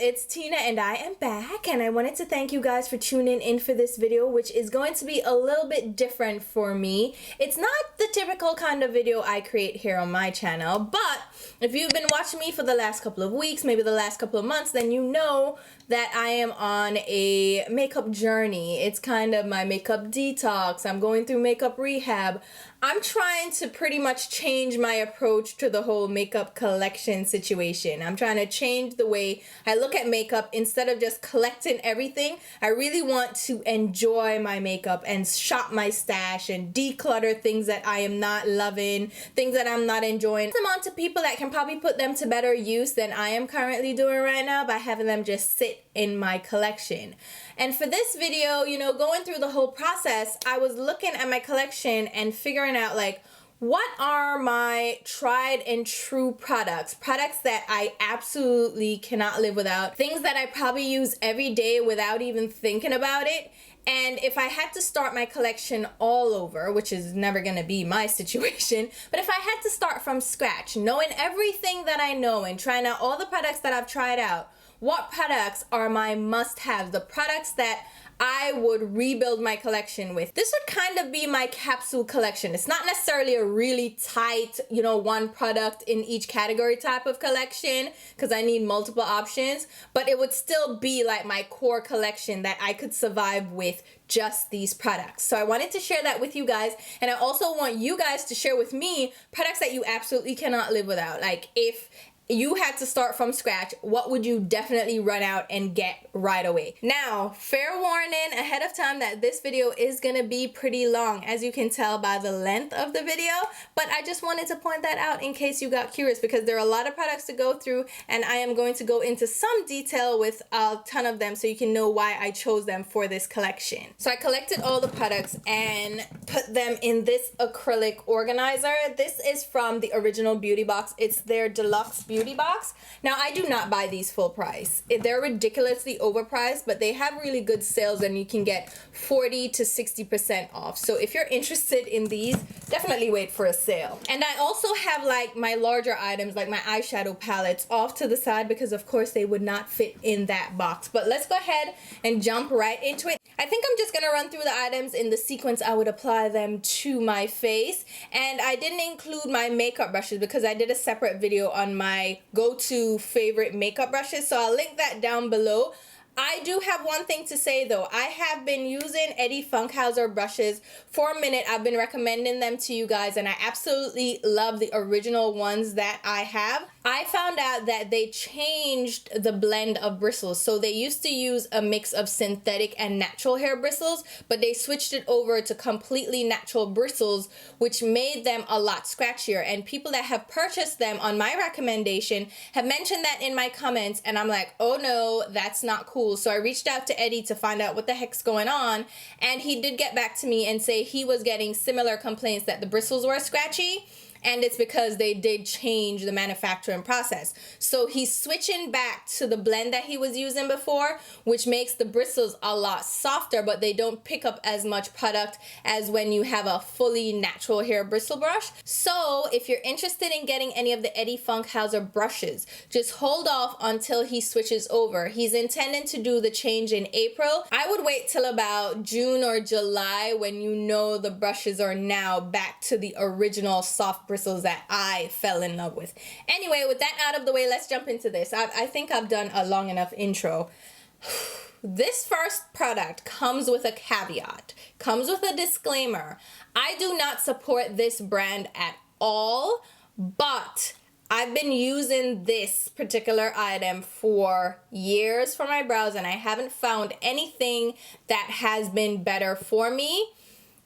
it's Tina and I am back, and I wanted to thank you guys for tuning in for this video, which is going to be a little bit different for me. It's not the typical kind of video I create here on my channel, but if you've been watching me for the last couple of weeks, maybe the last couple of months, then you know that I am on a makeup journey. It's kind of my makeup detox. I'm going through makeup rehab. I'm trying to pretty much change my approach to the whole makeup collection situation. I'm trying to change the way I look at makeup. Instead of just collecting everything, I really want to enjoy my makeup and shop my stash and declutter things that I am not loving, things that I'm not enjoying. Them on to people that can probably put them to better use than I am currently doing right now by having them just sit in my collection. And for this video, you know, going through the whole process, I was looking at my collection and figuring out like, what are my tried and true products that I absolutely cannot live without, things that I probably use every day without even thinking about it. And if I had to start my collection all over, which is never gonna be my situation, but if I had to start from scratch, knowing everything that I know and trying out all the products that I've tried out, what products are my must-haves, the products that I would rebuild my collection with? This would kind of be my capsule collection. It's not necessarily a really tight, you know, one product in each category type of collection because I need multiple options, but it would still be like my core collection that I could survive with just these products. So I wanted to share that with you guys, and I also want you guys to share with me products that you absolutely cannot live without. Like, if you had to start from scratch, what would you definitely run out and get right away? Now, fair warning ahead of time that this video is gonna be pretty long, as you can tell by the length of the video, but I just wanted to point that out in case you got curious, because there are a lot of products to go through, and I am going to go into some detail with a ton of them so you can know why I chose them for this collection. So I collected all the products and put them in this acrylic organizer. This is from the original beauty box. It's their deluxe beauty box. Now, I do not buy these full price. They're ridiculously overpriced, but they have really good sales and you can get 40 to 60% off. So if you're interested in these, definitely wait for a sale. And I also have like my larger items, like my eyeshadow palettes, off to the side because of course they would not fit in that box. But let's go ahead and jump right into it. I think I'm just gonna run through the items in the sequence I would apply them to my face. And I didn't include my makeup brushes because I did a separate video on my go-to favorite makeup brushes, so I'll link that down below. I do have one thing to say though. I have been using Eddie Funkhauser brushes for a minute. I've been recommending them to you guys, and I absolutely love the original ones that I have. I found out that they changed the blend of bristles. So they used to use a mix of synthetic and natural hair bristles, but they switched it over to completely natural bristles, which made them a lot scratchier. And people that have purchased them on my recommendation have mentioned that in my comments, and I'm like, oh no, that's not cool. So I reached out to Eddie to find out what the heck's going on, and he did get back to me and say he was getting similar complaints that the bristles were scratchy, and it's because they did change the manufacturing process. So he's switching back to the blend that he was using before, which makes the bristles a lot softer, but they don't pick up as much product as when you have a fully natural hair bristle brush. So if you're interested in getting any of the Eddie Funkhauser brushes, just hold off until he switches over. He's intending to do the change in April. I would wait till about June or July when you know the brushes are now back to the original soft bristles that I fell in love with. Anyway, with that out of the way, let's jump into this. I think I've done a long enough intro. This first product comes with a caveat, comes with a disclaimer. I do not support this brand at all, but I've been using this particular item for years for my brows, and I haven't found anything that has been better for me.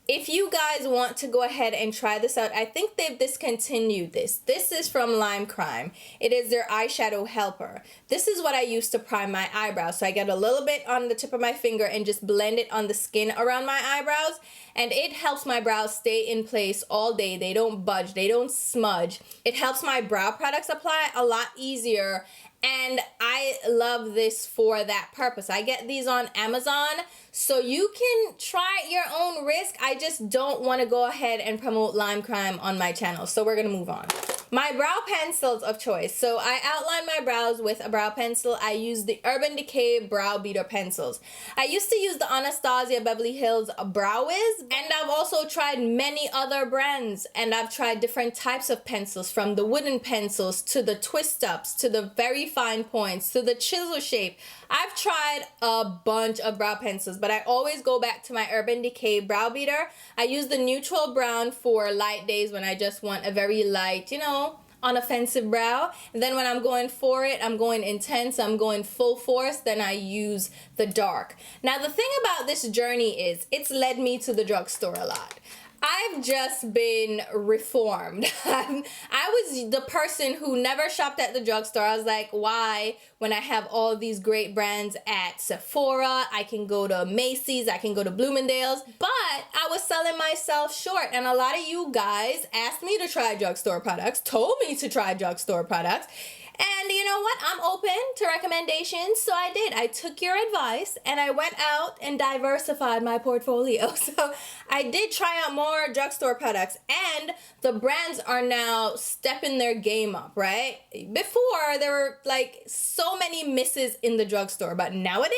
If you guys want to go ahead and try this out, I think they've discontinued this. This is from Lime Crime. It is their eyeshadow helper. This is what I use to prime my eyebrows. So I get a little bit on the tip of my finger and just blend it on the skin around my eyebrows. And it helps my brows stay in place all day. They don't budge, they don't smudge. It helps my brow products apply a lot easier. And I love this for that purpose. I get these on Amazon, so you can try at your own risk. I just don't want to go ahead and promote Lime Crime on my channel, so we're gonna move on. My brow pencils of choice. So I outline my brows with a brow pencil. I use the Urban Decay Brow Beater pencils. I used to use the Anastasia Beverly Hills Brow Wiz, and I've also tried many other brands, and I've tried different types of pencils, from the wooden pencils to the twist ups to the very fine points to the chisel shape. I've tried a bunch of brow pencils, but I always go back to my Urban Decay Brow Beater. I use the neutral brown for light days when I just want a very light, you know, unoffensive brow. And then when I'm going for it, I'm going intense, I'm going full force, then I use the dark. Now the thing about this journey is it's led me to the drugstore a lot. I've just been reformed. I was the person who never shopped at the drugstore. I was like, why, when I have all these great brands at Sephora, I can go to Macy's, I can go to Bloomingdale's, but I was selling myself short. And a lot of you guys asked me to try drugstore products, told me to try drugstore products. And you know what? I'm open to recommendations, so I did. I took your advice and I went out and diversified my portfolio. So I did try out more drugstore products, and the brands are now stepping their game up, right? Before, there were like so many misses in the drugstore, but nowadays,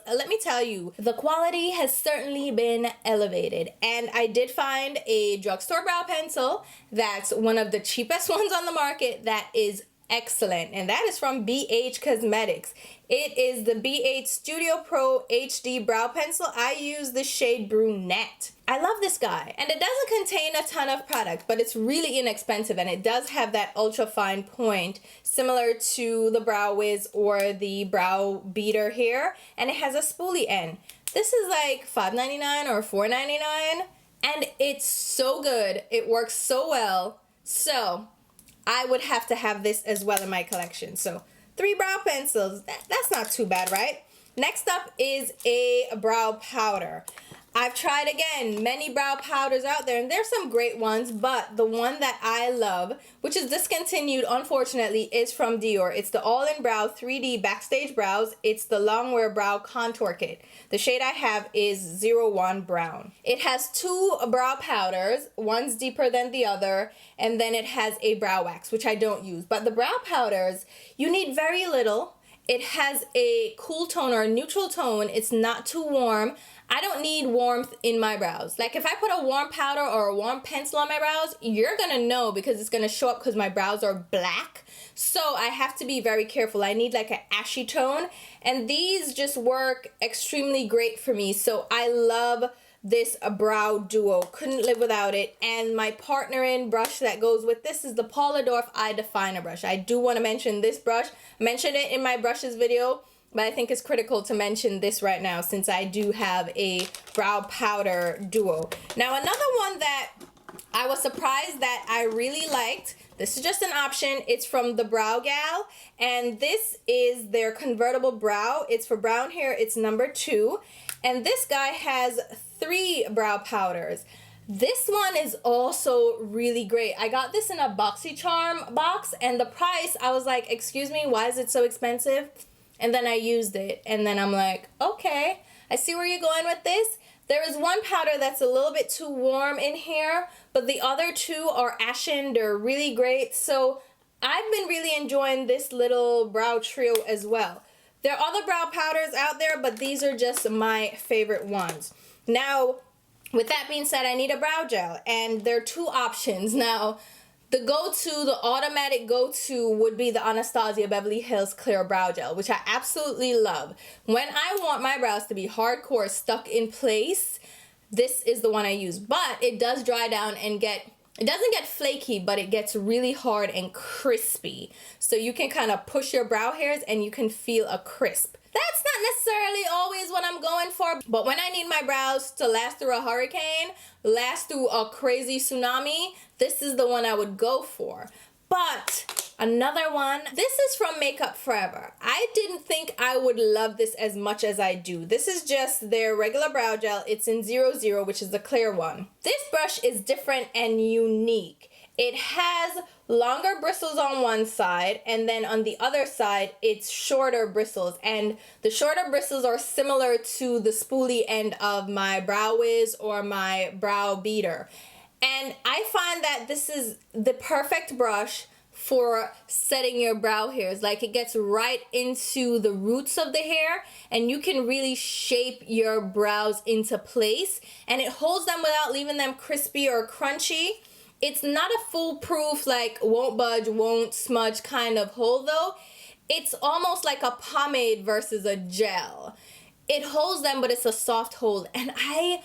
let me tell you, the quality has certainly been elevated. And I did find a drugstore brow pencil that's one of the cheapest ones on the market that is excellent, and that is from BH Cosmetics. It is the BH Studio Pro HD Brow Pencil. I use the shade Brunette. I love this guy, and it doesn't contain a ton of product, but it's really inexpensive, and it does have that ultra fine point similar to the Brow Wiz or the Brow Beater here, and it has a spoolie end. This is like $5.99 or $4.99, and it's so good. It works so well. So I would have to have this as well in my collection. So 3 brow pencils, that's not too bad, right? Next up is a brow powder. I've tried, again, many brow powders out there, and there's some great ones, but the one that I love, which is discontinued, unfortunately, is from Dior. It's the All-In Brow 3D Backstage Brows. It's the Longwear Brow Contour Kit. The shade I have is 01 Brown. It has 2 brow powders, one's deeper than the other, and then it has a brow wax, which I don't use. But the brow powders, you need very little. It has a cool tone or a neutral tone. It's not too warm. I don't need warmth in my brows. Like if I put a warm powder or a warm pencil on my brows, you're gonna know because it's gonna show up because my brows are black. So I have to be very careful. I need like an ashy tone, and these just work extremely great for me. So I love this brow duo. Couldn't live without it. And my partner in brush that goes with this is the Paula Dorf Eye Definer brush. I do want to mention this brush. I mentioned it in my brushes video, but I think it's critical to mention this right now since I do have a brow powder duo. Now another one that I was surprised that I really liked, this is just an option, it's from the Brow Gal, and this is their convertible brow. It's for brown hair, it's number 2, and this guy has 3 brow powders. This one is also really great. I got this in a BoxyCharm box, and the price, I was like, excuse me, why is it so expensive? And then I used it, and then I'm like, okay, I see where you're going with this. There is one powder that's a little bit too warm in here, but the other 2 are ashen. They're really great. So I've been really enjoying this little brow trio as well. There are other brow powders out there, but these are just my favorite ones. Now, with that being said, I need a brow gel, and there are 2 options. Now, the go-to, the automatic go-to would be the Anastasia Beverly Hills Clear Brow Gel, which I absolutely love. When I want my brows to be hardcore stuck in place, this is the one I use. But it does dry down and it doesn't get flaky, but it gets really hard and crispy. So you can kind of push your brow hairs and you can feel a crisp. That's not necessarily always what I'm going for, but when I need my brows to last through a hurricane, last through a crazy tsunami, this is the one I would go for. But another one, this is from Makeup Forever. I didn't think I would love this as much as I do. This is just their regular brow gel. It's in 00, which is the clear one. This brush is different and unique. It has longer bristles on one side, and then on the other side, it's shorter bristles. And the shorter bristles are similar to the spoolie end of my Brow Wiz or my Brow Beater. And I find that this is the perfect brush for setting your brow hairs. Like, it gets right into the roots of the hair, and you can really shape your brows into place, and it holds them without leaving them crispy or crunchy. It's not a foolproof, like, won't budge, won't smudge kind of hold though. It's almost like a pomade versus a gel. It holds them, but it's a soft hold, and I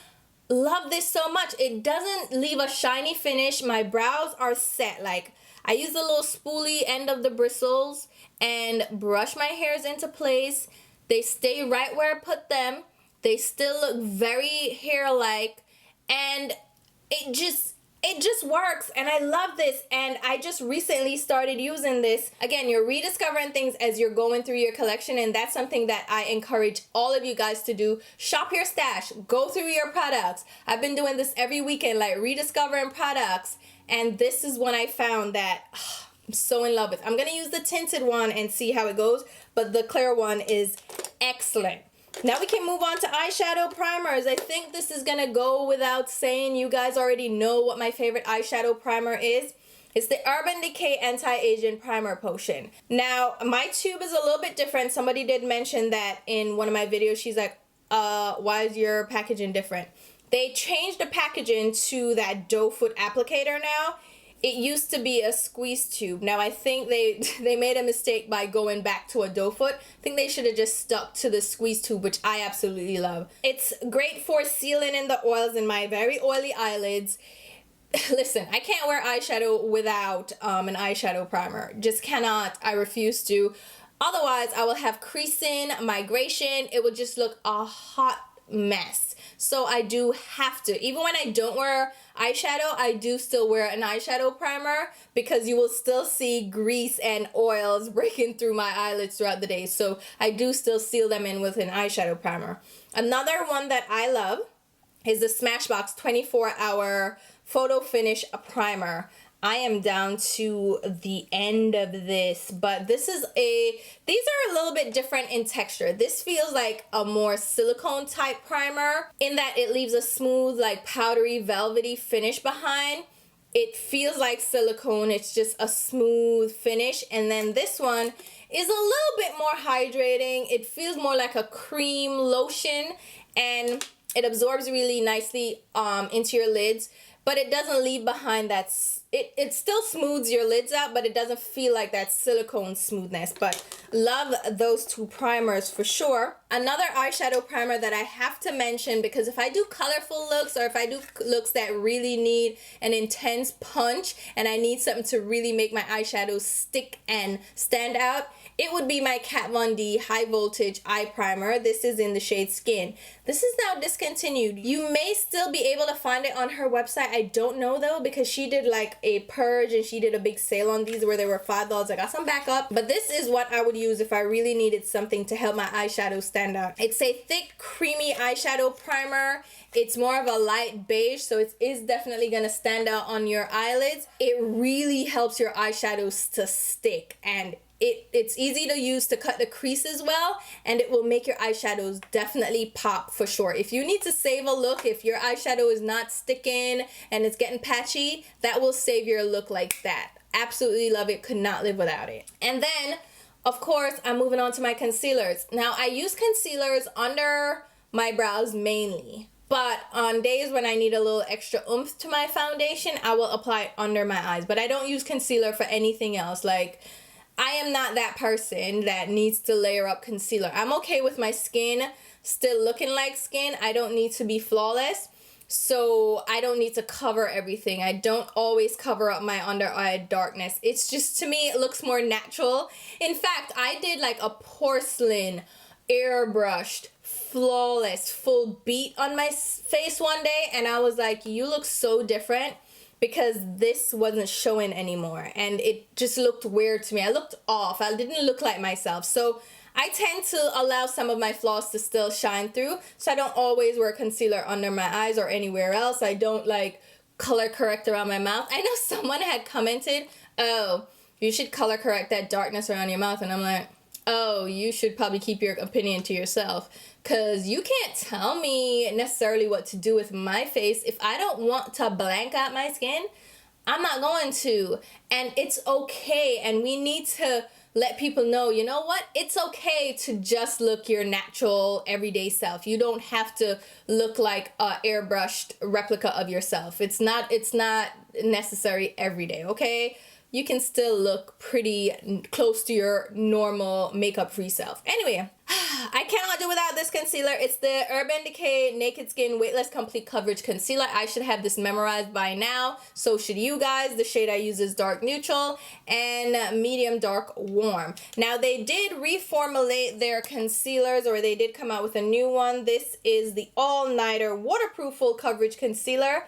love this so much. It doesn't leave a shiny finish. My brows are set. Like, I use the little spoolie end of the bristles and brush my hairs into place. They stay right where I put them. They still look very hair-like, and it just works, and I love this. And I just recently started using this. Again, you're rediscovering things as you're going through your collection, and that's something that I encourage all of you guys to do. Shop your stash, go through your products. I've been doing this every weekend, like rediscovering products, and this is one I found that I'm so in love with. I'm gonna use the tinted one and see how it goes, but the clear one is excellent. Now we can move on to eyeshadow primers. I think this is gonna go without saying. You guys already know what my favorite eyeshadow primer is. It's the Urban Decay Anti-Aging Primer Potion. Now, my tube is a little bit different. Somebody did mention that in one of my videos. She's like, why is your packaging different? They changed the packaging to that doe foot applicator now. It used to be a squeeze tube. Now, I think they made a mistake by going back to a doe foot. I think they should have just stuck to the squeeze tube, which I absolutely love. It's great for sealing in the oils in my very oily eyelids. Listen, I can't wear eyeshadow without an eyeshadow primer. Just cannot. I refuse to. Otherwise, I will have creasing, migration. It will just look a hot mess. So I do have to. Even when I don't wear eyeshadow, I do still wear an eyeshadow primer, because you will still see grease and oils breaking through my eyelids throughout the day. So I do still seal them in with an eyeshadow primer. Another one that I love is the Smashbox 24-Hour Photo Finish Primer. I am down to the end of this, but these are a little bit different in texture. This feels like a more silicone type primer in that it leaves a smooth, like powdery, velvety finish behind. It feels like silicone. It's just a smooth finish. And then this one is a little bit more hydrating. It feels more like a cream lotion, and it absorbs really nicely into your lids, but it doesn't leave behind that. It still smooths your lids out, but it doesn't feel like that silicone smoothness. But love those two primers for sure. Another eyeshadow primer that I have to mention, because if I do colorful looks, or if I do looks that really need an intense punch and I need something to really make my eyeshadows stick and stand out, it would be my Kat Von D High Voltage Eye Primer. This is in the shade Skin. This is now discontinued. You may still be able to find it on her website. I don't know though, because she did like a purge and she did a big sale on these where they were $5. I got some backup, but this is what I would use if I really needed something to help my eyeshadow stand out. It's a thick, creamy eyeshadow primer. It's more of a light beige, so it is definitely gonna stand out on your eyelids. It really helps your eyeshadows to stick, and it's easy to use to cut the creases well, and it will make your eyeshadows definitely pop for sure. If you need to save a look, if your eyeshadow is not sticking and it's getting patchy, that will save your look like that. Absolutely love it. Could not live without it. And then, of course, I'm moving on to my concealers. Now, I use concealers under my brows mainly, but on days when I need a little extra oomph to my foundation, I will apply it under my eyes. But I don't use concealer for anything else. Like, I am not that person that needs to layer up concealer. I'm okay with my skin still looking like skin. I don't need to be flawless, so I don't need to cover everything. I don't always cover up my under eye darkness. It's just, to me, it looks more natural. In fact, I did like a porcelain, airbrushed, flawless, full beat on my face one day, and I was like, you look so different, because this wasn't showing anymore, and it just looked weird to me. I looked off. I didn't look like myself. So I tend to allow some of my flaws to still shine through, so I don't always wear concealer under my eyes or anywhere else. I don't like color correct around my mouth. I know someone had commented, oh, you should color correct that darkness around your mouth, and I'm like, oh, you should probably keep your opinion to yourself, because you can't tell me necessarily what to do with my face. If I don't want to blank out my skin, I'm not going to. And it's okay. And we need to let people know, you know what? It's okay to just look your natural everyday self. You don't have to look like a airbrushed replica of yourself. It's not necessary every day, okay? You can still look pretty close to your normal makeup-free self. Anyway, I cannot do without this concealer. It's the Urban Decay Naked Skin Weightless Complete Coverage Concealer. I should have this memorized by now. So should you guys. The shade I use is Dark Neutral and Medium Dark Warm. Now, they did reformulate their concealers, or they did come out with a new one. This is the All Nighter Waterproof Full Coverage Concealer.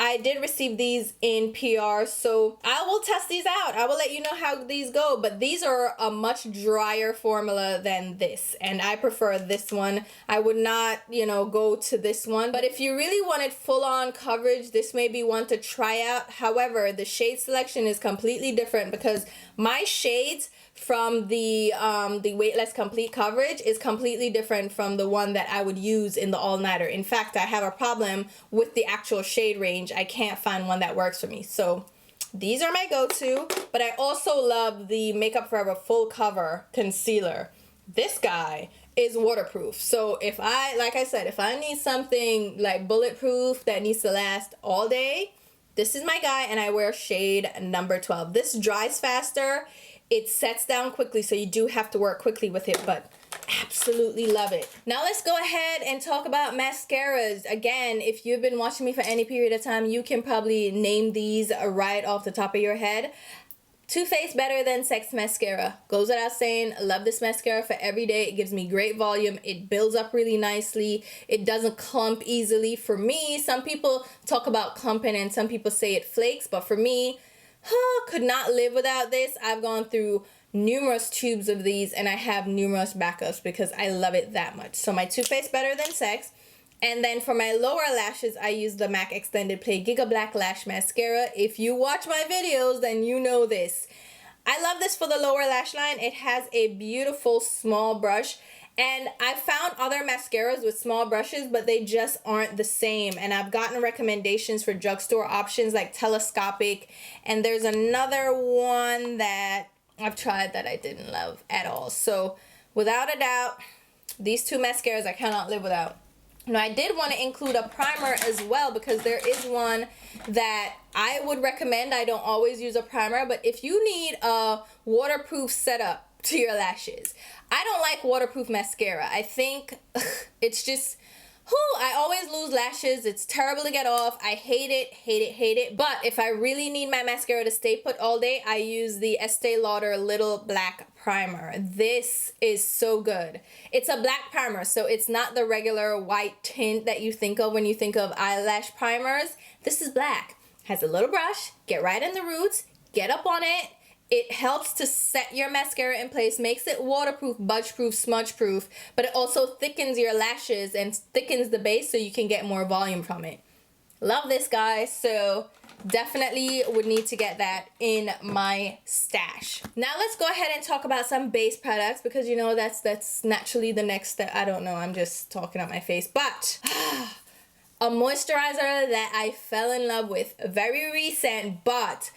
I did receive these in PR, so I will test these out. I will let you know how these go, but these are a much drier formula than this, and I prefer this one. I would not, you know, go to this one, but if you really wanted full-on coverage, this may be one to try out. However, the shade selection is completely different because my shades from the Weightless Complete Coverage is completely different from the one that I would use in the All Nighter. In fact, I have a problem with the actual shade range. I can't find one that works for me. So these are my go-to, but I also love the Makeup Forever Full Cover Concealer. This guy is waterproof. So if like I said, if I need something like bulletproof that needs to last all day, this is my guy, and I wear shade number 12. This dries faster. It sets down quickly, so you do have to work quickly with it, but absolutely love it. Now let's go ahead and talk about mascaras. Again, if you've been watching me for any period of time, you can probably name these right off the top of your head. Too Faced Better Than Sex Mascara. Goes without saying, love this mascara for every day. It gives me great volume. It builds up really nicely. It doesn't clump easily. For me, some people talk about clumping and some people say it flakes, but for me, could not live without this. I've gone through numerous tubes of these, and I have numerous backups because I love it that much. So my Too Faced Better Than Sex. And then for my lower lashes, I use the MAC Extended Play Giga Black Lash Mascara. If you watch my videos, then you know this. I love this for the lower lash line. It has a beautiful small brush. And I've found other mascaras with small brushes, but they just aren't the same. And I've gotten recommendations for drugstore options like telescopic. And there's another one that I've tried that I didn't love at all. So without a doubt, these two mascaras I cannot live without. Now, I did want to include a primer as well because there is one that I would recommend. I don't always use a primer, but if you need a waterproof setup to your lashes, I don't like waterproof mascara. I think it's just, I always lose lashes. It's terrible to get off. I hate it, hate it, hate it. But if I really need my mascara to stay put all day, I use the Estee Lauder Little Black Primer. This is so good. It's a black primer, so it's not the regular white tint that you think of when you think of eyelash primers. This is black. Has a little brush. Get right in the roots. Get up on it. It helps to set your mascara in place, makes it waterproof, budge-proof, smudge-proof, but it also thickens your lashes and thickens the base so you can get more volume from it. Love this, guys. So definitely would need to get that in my stash. Now let's go ahead and talk about some base products because, you know, that's naturally the next step. I don't know. I'm just talking out my face. But a moisturizer that I fell in love with, very recent, but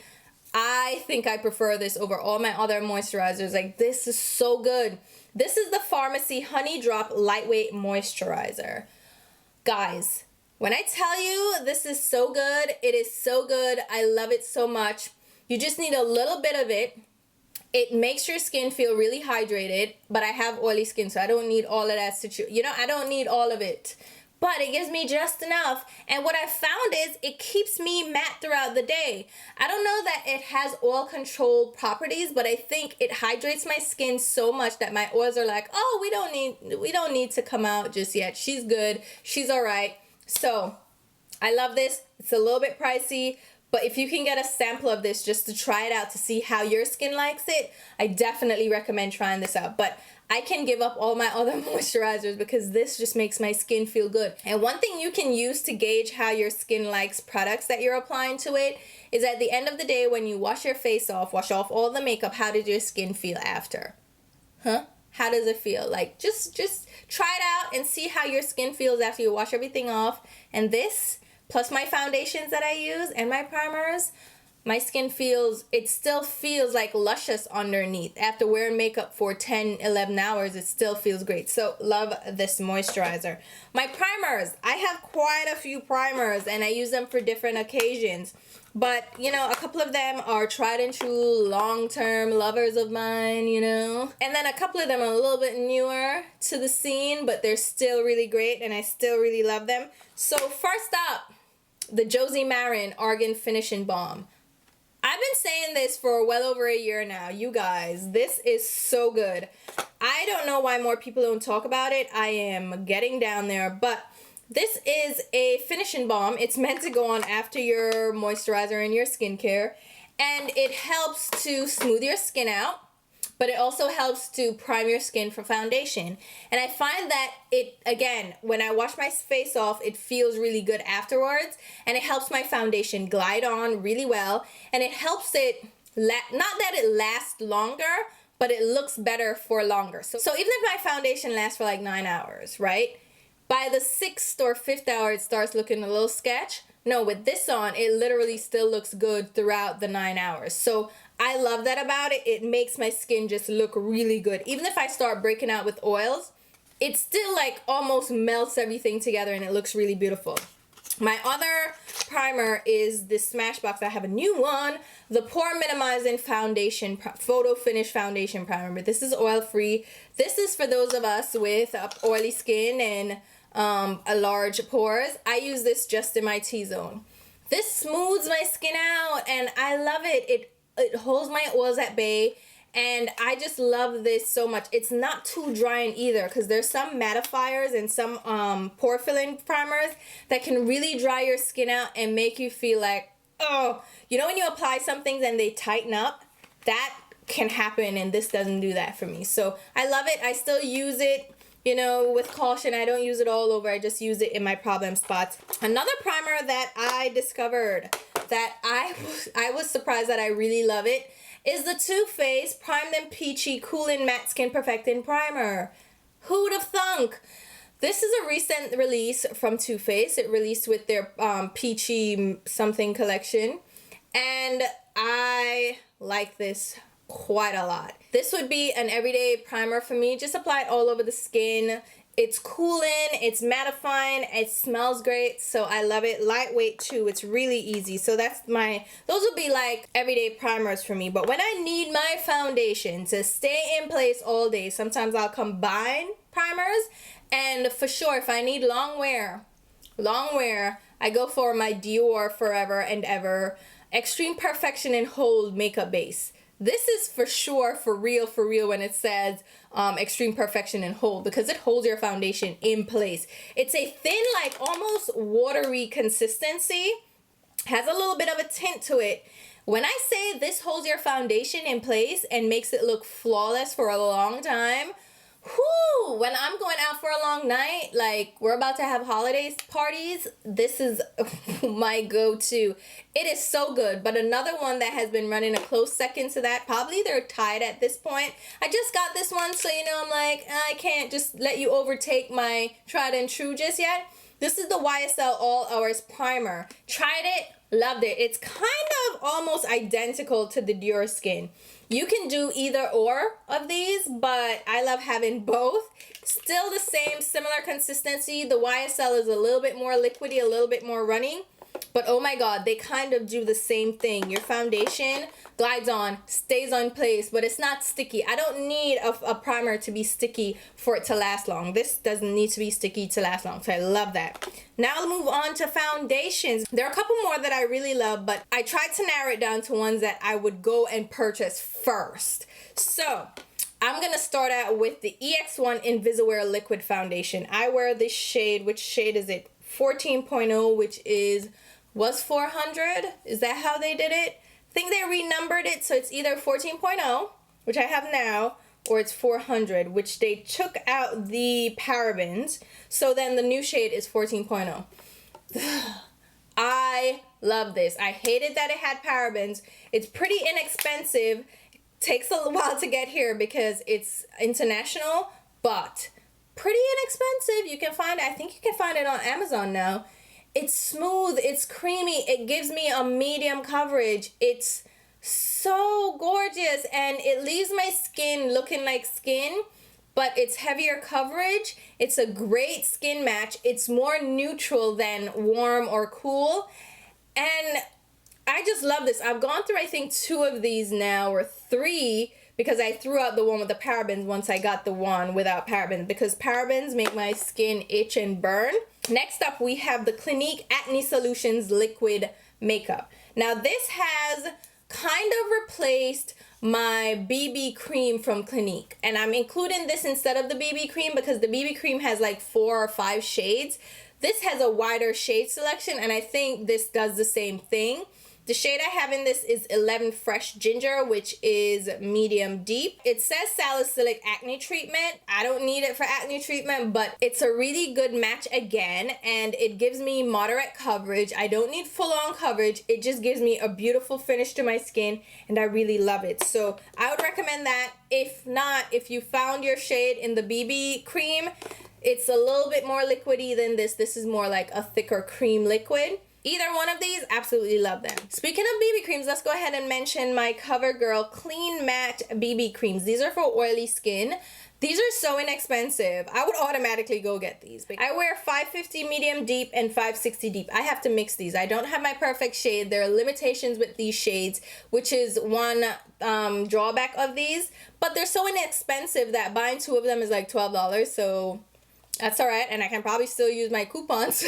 I think I prefer this over all my other moisturizers. Like, this is so good. This is the Pharmacy Honey Drop Lightweight Moisturizer. Guys, when I tell you this is so good, it is so good. I love it so much. You just need a little bit of it. It makes your skin feel really hydrated, but I have oily skin, so I don't need all of that I don't need all of it. But it gives me just enough. And what I found is it keeps me matte throughout the day. I don't know that it has oil control properties, but I think it hydrates my skin so much that my oils are like, oh, we don't need to come out just yet. She's good. She's all right. So I love this. It's a little bit pricey, but if you can get a sample of this just to try it out to see how your skin likes it, I definitely recommend trying this out. But I can give up all my other moisturizers because this just makes my skin feel good. And one thing you can use to gauge how your skin likes products that you're applying to it is at the end of the day when you wash your face off, wash off all the makeup, how did your skin feel after? How does it feel? Like, just try it out and see how your skin feels after you wash everything off. And this, plus my foundations that I use and my primers, my skin feels, it still feels like luscious underneath. After wearing makeup for 10, 11 hours, it still feels great. So love this moisturizer. My primers, I have quite a few primers and I use them for different occasions. But, you know, a couple of them are tried and true, long-term lovers of mine, you know. And then a couple of them are a little bit newer to the scene, but they're still really great and I still really love them. So first up, the Josie Maran Argan Finishing Balm. I've been saying this for well over a year now, you guys. This is so good. I don't know why more people don't talk about it. I am getting down there, but this is a finishing balm. It's meant to go on after your moisturizer and your skincare, and it helps to smooth your skin out, but it also helps to prime your skin for foundation. And I find that it, again, when I wash my face off, it feels really good afterwards, and it helps my foundation glide on really well, and it helps it, not that it lasts longer, but it looks better for longer. So even if my foundation lasts for like 9 hours, right? By the 6th or 5th hour, it starts looking a little sketch. No, with this on, it literally still looks good throughout the 9 hours. So I love that about it. It makes my skin just look really good. Even if I start breaking out with oils, it still like almost melts everything together and it looks really beautiful. My other primer is this Smashbox. I have a new one, the Pore Minimizing Foundation, Photo Finish Foundation Primer. But this is oil-free. This is for those of us with oily skin and a large pores. I use this just in my T-zone. This smooths my skin out and I love it. It holds my oils at bay and I just love this so much. It's not too drying either because there's some mattifiers and some pore filling primers that can really dry your skin out and make you feel like, oh, you know when you apply some things and they tighten up? That can happen and this doesn't do that for me. So I love it. I still use it, you know, with caution. I don't use it all over. I just use it in my problem spots. Another primer that I discovered that I was surprised that I really love it is the Too Faced Primed and Peachy Cooling Matte Skin Perfecting Primer. Who'd have thunk? This is a recent release from Too Faced. It released with their Peachy something collection. And I like this quite a lot. This would be an everyday primer for me. Just apply it all over the skin. It's cooling, it's mattifying, it smells great, so I love it. Lightweight too, it's really easy. So that's those would be like everyday primers for me. But when I need my foundation to stay in place all day, sometimes I'll combine primers. And for sure, if I need long wear, I go for my Dior Forever and Ever Extreme Perfection and Hold Makeup Base. This is for sure, for real when it says Extreme Perfection and Hold, because it holds your foundation in place. It's a thin, like almost watery consistency, has a little bit of a tint to it. When I say this holds your foundation in place and makes it look flawless for a long time, whoo, when I'm going out for a long night, like we're about to have holidays parties, this is my go-to. It is so good. But another one that has been running a close second to that, probably they're tied at this point. I just got this one, so you know, I'm like, I can't just let you overtake my tried and true just yet. This is the YSL All Hours Primer. Tried it, loved it. It's kind of almost identical to the Dior Skin. You can do either or of these, but I love having both. Still the same, similar consistency. The YSL is a little bit more liquidy, a little bit more runny. But oh my god, they kind of do the same thing. Your foundation glides on, stays on place, but it's not sticky. I don't need a primer to be sticky for it to last long. This doesn't need to be sticky to last long, so I love that. Now I'll move on to foundations. There are a couple more that I really love, but I tried to narrow it down to ones that I would go and purchase first. So I'm going to start out with the EX1 Invisiwear Liquid Foundation. I wear this shade. Which shade is it? 14.0, which was 400. Is that how they did it? I think they renumbered it, so it's either 14.0, which I have now, or it's 400, which they took out the parabens. So then the new shade is 14.0. I love this. I hated that it had parabens. It's pretty inexpensive. Takes a while to get here because it's international, but pretty inexpensive. You can find, I think you can find it on Amazon now. It's smooth, it's creamy, it gives me a medium coverage. It's so gorgeous, and it leaves my skin looking like skin, but it's heavier coverage. It's a great skin match. It's more neutral than warm or cool, and I just love this. I've gone through, I think, 2 of these now, or 3, because I threw out the one with the parabens once I got the one without parabens, because parabens make my skin itch and burn. Next up, we have the Clinique Acne Solutions Liquid Makeup. Now, this has kind of replaced my BB cream from Clinique, and I'm including this instead of the BB cream because the BB cream has like 4 or 5 shades. This has a wider shade selection, and I think this does the same thing. The shade I have in this is 11 Fresh Ginger, which is medium deep. It says salicylic acne treatment. I don't need it for acne treatment, but it's a really good match again, and it gives me moderate coverage. I don't need full-on coverage. It just gives me a beautiful finish to my skin, and I really love it. So I would recommend that. If not, if you found your shade in the BB cream, it's a little bit more liquidy than this. This is more like a thicker cream liquid. Either one of these, absolutely love them. Speaking of BB creams, let's go ahead and mention my CoverGirl Clean Matte BB creams. These are for oily skin. These are so inexpensive. I would automatically go get these. I wear 550 medium deep and 560 deep. I have to mix these. I don't have my perfect shade. There are limitations with these shades, which is one drawback of these. But they're so inexpensive that buying 2 of them is like $12. So that's all right, and I can probably still use my coupons.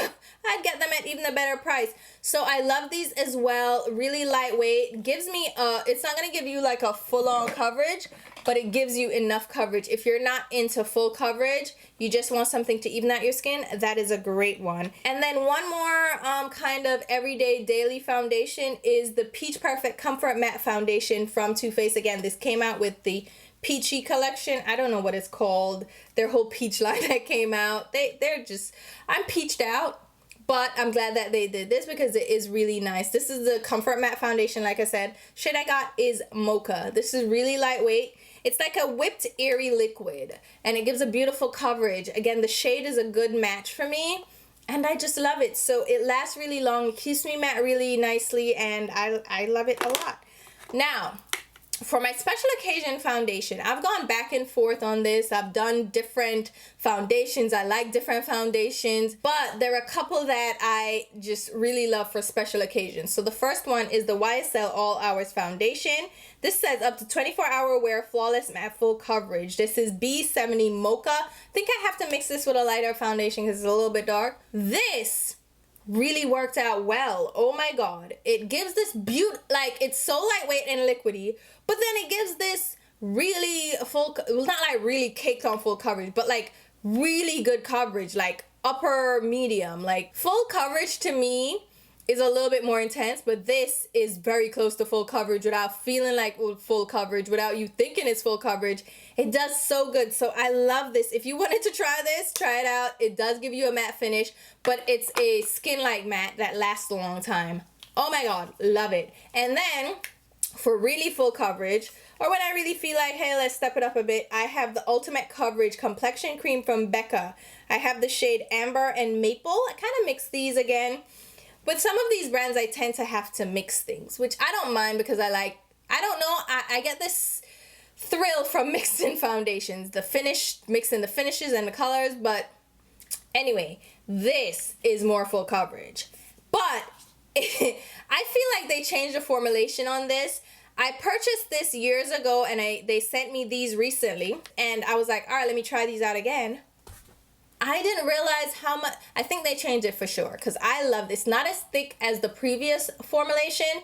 I'd get them at even a better price. So I love these as well. Really lightweight. Gives me it's not going to give you like a full-on coverage, but it gives you enough coverage. If you're not into full coverage, you just want something to even out your skin, that is a great one. And then one more kind of everyday daily foundation is the Peach Perfect Comfort Matte Foundation from Too Faced. Again, this came out with the Peachy collection. I don't know what it's called. Their whole peach line that came out. They're just, I'm peached out. But I'm glad that they did this because it is really nice. This is the Comfort Matte Foundation, like I said. Shade I got is Mocha. This is really lightweight. It's like a whipped airy liquid, and it gives a beautiful coverage. Again, the shade is a good match for me, and I just love it. So it lasts really long, it keeps me matte really nicely, and I love it a lot. Now, for my special occasion foundation, I've gone back and forth on this. I've done different foundations. I like different foundations, but there are a couple that I just really love for special occasions. So the first one is the YSL All Hours Foundation. This says up to 24-hour wear, flawless matte full coverage. This is B70 Mocha. I think I have to mix this with a lighter foundation because it's a little bit dark. This really worked out well. Oh my god, it gives this beauty, like, it's so lightweight and liquidy, but then it gives this really full, well, not like really caked on full coverage, but like really good coverage, like upper medium. Like full coverage to me is a little bit more intense, but this is very close to full coverage without feeling like full coverage, without you thinking it's full coverage. It does so good. So I love this. If you wanted to try this, try it out. It does give you a matte finish, but it's a skin-like matte that lasts a long time. Oh my god, love it. And then for really full coverage, or when I really feel like, hey, let's step it up a bit, I have the Ultimate Coverage Complexion Cream from Becca. I have the shade Amber and Maple. I kind of mix these again. With some of these brands, I tend to have to mix things, which I don't mind because I don't know, I get this thrill from mixing foundations, the finish, mixing the finishes and the colors. But anyway, this is more full coverage. But I feel like they changed the formulation on this. I purchased this years ago, and they sent me these recently, and I was like, all right, let me try these out again. I didn't realize how much. I think they changed it for sure, because I love this. Not as thick as the previous formulation.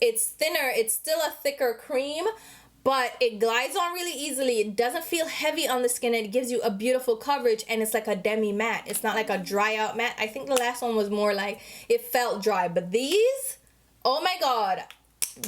It's thinner. It's still a thicker cream, but it glides on really easily. It doesn't feel heavy on the skin. It gives you a beautiful coverage, and it's like a demi matte. It's not like a dry out matte. I think the last one was more like it felt dry, but these, oh my god.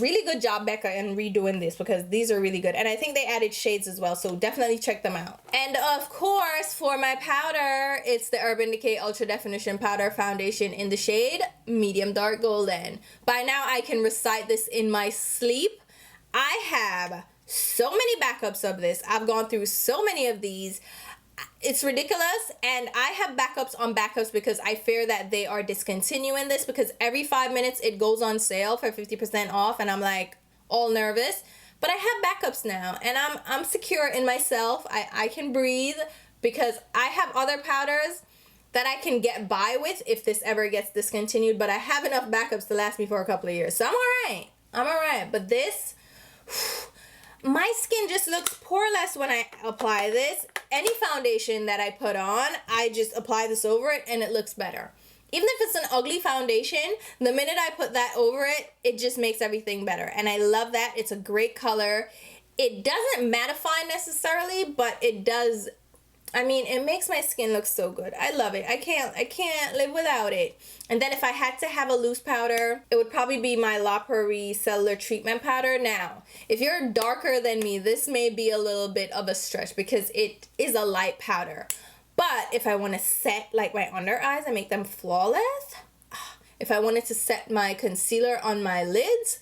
Really good job, Becca, in redoing this, because these are really good. And I think they added shades as well, so definitely check them out. And of course, for my powder, it's the Urban Decay Ultra Definition Powder Foundation in the shade Medium Dark Golden. By now, I can recite this in my sleep. I have so many backups of this. I've gone through so many of these. it's ridiculous, and I have backups on backups because I fear that they are discontinuing this, because every 5 minutes it goes on sale for 50% off, and I'm like all nervous. But I have backups now, and I'm secure in myself. I can breathe because I have other powders that I can get by with if this ever gets discontinued, but I have enough backups to last me for a couple of years. So I'm alright. I'm alright. But this, my skin just looks poreless when I apply this. Any foundation that I put on, I just apply this over it and it looks better. Even if it's an ugly foundation, the minute I put that over it, it just makes everything better. And I love that. It's a great color. It doesn't mattify necessarily, but it does. I mean, it makes my skin look so good. I love it. I can't live without it. And then if I had to have a loose powder, it would probably be my La Prairie Cellular Treatment Powder. Now, if you're darker than me, this may be a little bit of a stretch because it is a light powder. But if I want to set like my under eyes and make them flawless, if I wanted to set my concealer on my lids,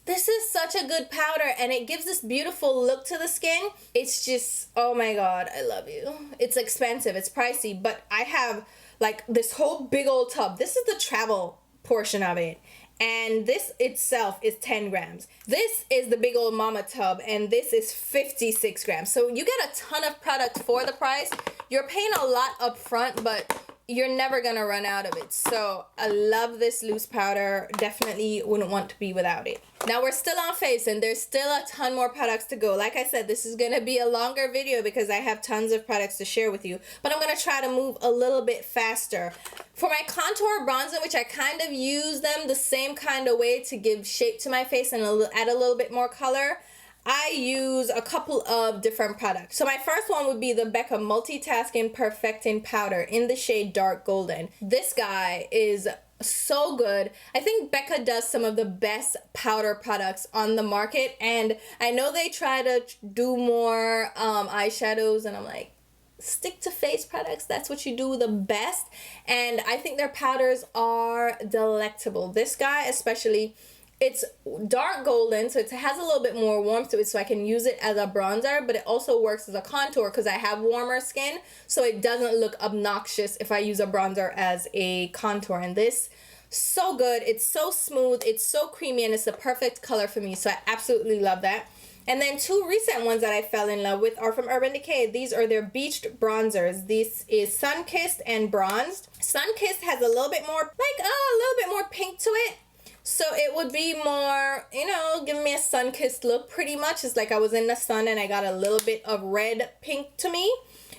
this is such a good powder, and it gives this beautiful look to the skin. It's just, oh my God, I love you. It's expensive, it's pricey, but I have like this whole big old tub. This is the travel portion of it. And this itself is 10 grams. This is the big old mama tub, and this is 56 grams. So you get a ton of product for the price. You're paying a lot up front, but you're never gonna run out of it. So I love this loose powder. Definitely wouldn't want to be without it. Now we're still on Faves, and there's still a ton more products to go. Like I said, this is gonna be a longer video because I have tons of products to share with you, but I'm gonna try to move a little bit faster. For my contour bronzer, which I kind of use them the same kind of way to give shape to my face and add a little bit more color, I use a couple of different products. So my first one would be the Becca Multitasking Perfecting Powder in the shade Dark Golden. This guy is so good. I think Becca does some of the best powder products on the market, and I know they try to do more eyeshadows, and I'm like, stick to face products. That's what you do the best, and I think their powders are delectable. This guy especially, it's dark golden, so it has a little bit more warmth to it, so I can use it as a bronzer, but it also works as a contour because I have warmer skin, so it doesn't look obnoxious if I use a bronzer as a contour. And this, so good. It's so smooth, it's so creamy, and it's the perfect color for me, so I absolutely love that. And then two recent ones that I fell in love with are from Urban Decay. These are their beached bronzers. This is Sun-Kissed and Bronzed. Sun-Kissed has a little bit more, like a little bit more pink to it. So it would be more, you know, giving me a sun-kissed look pretty much. It's like I was in the sun and I got a little bit of red pink to me.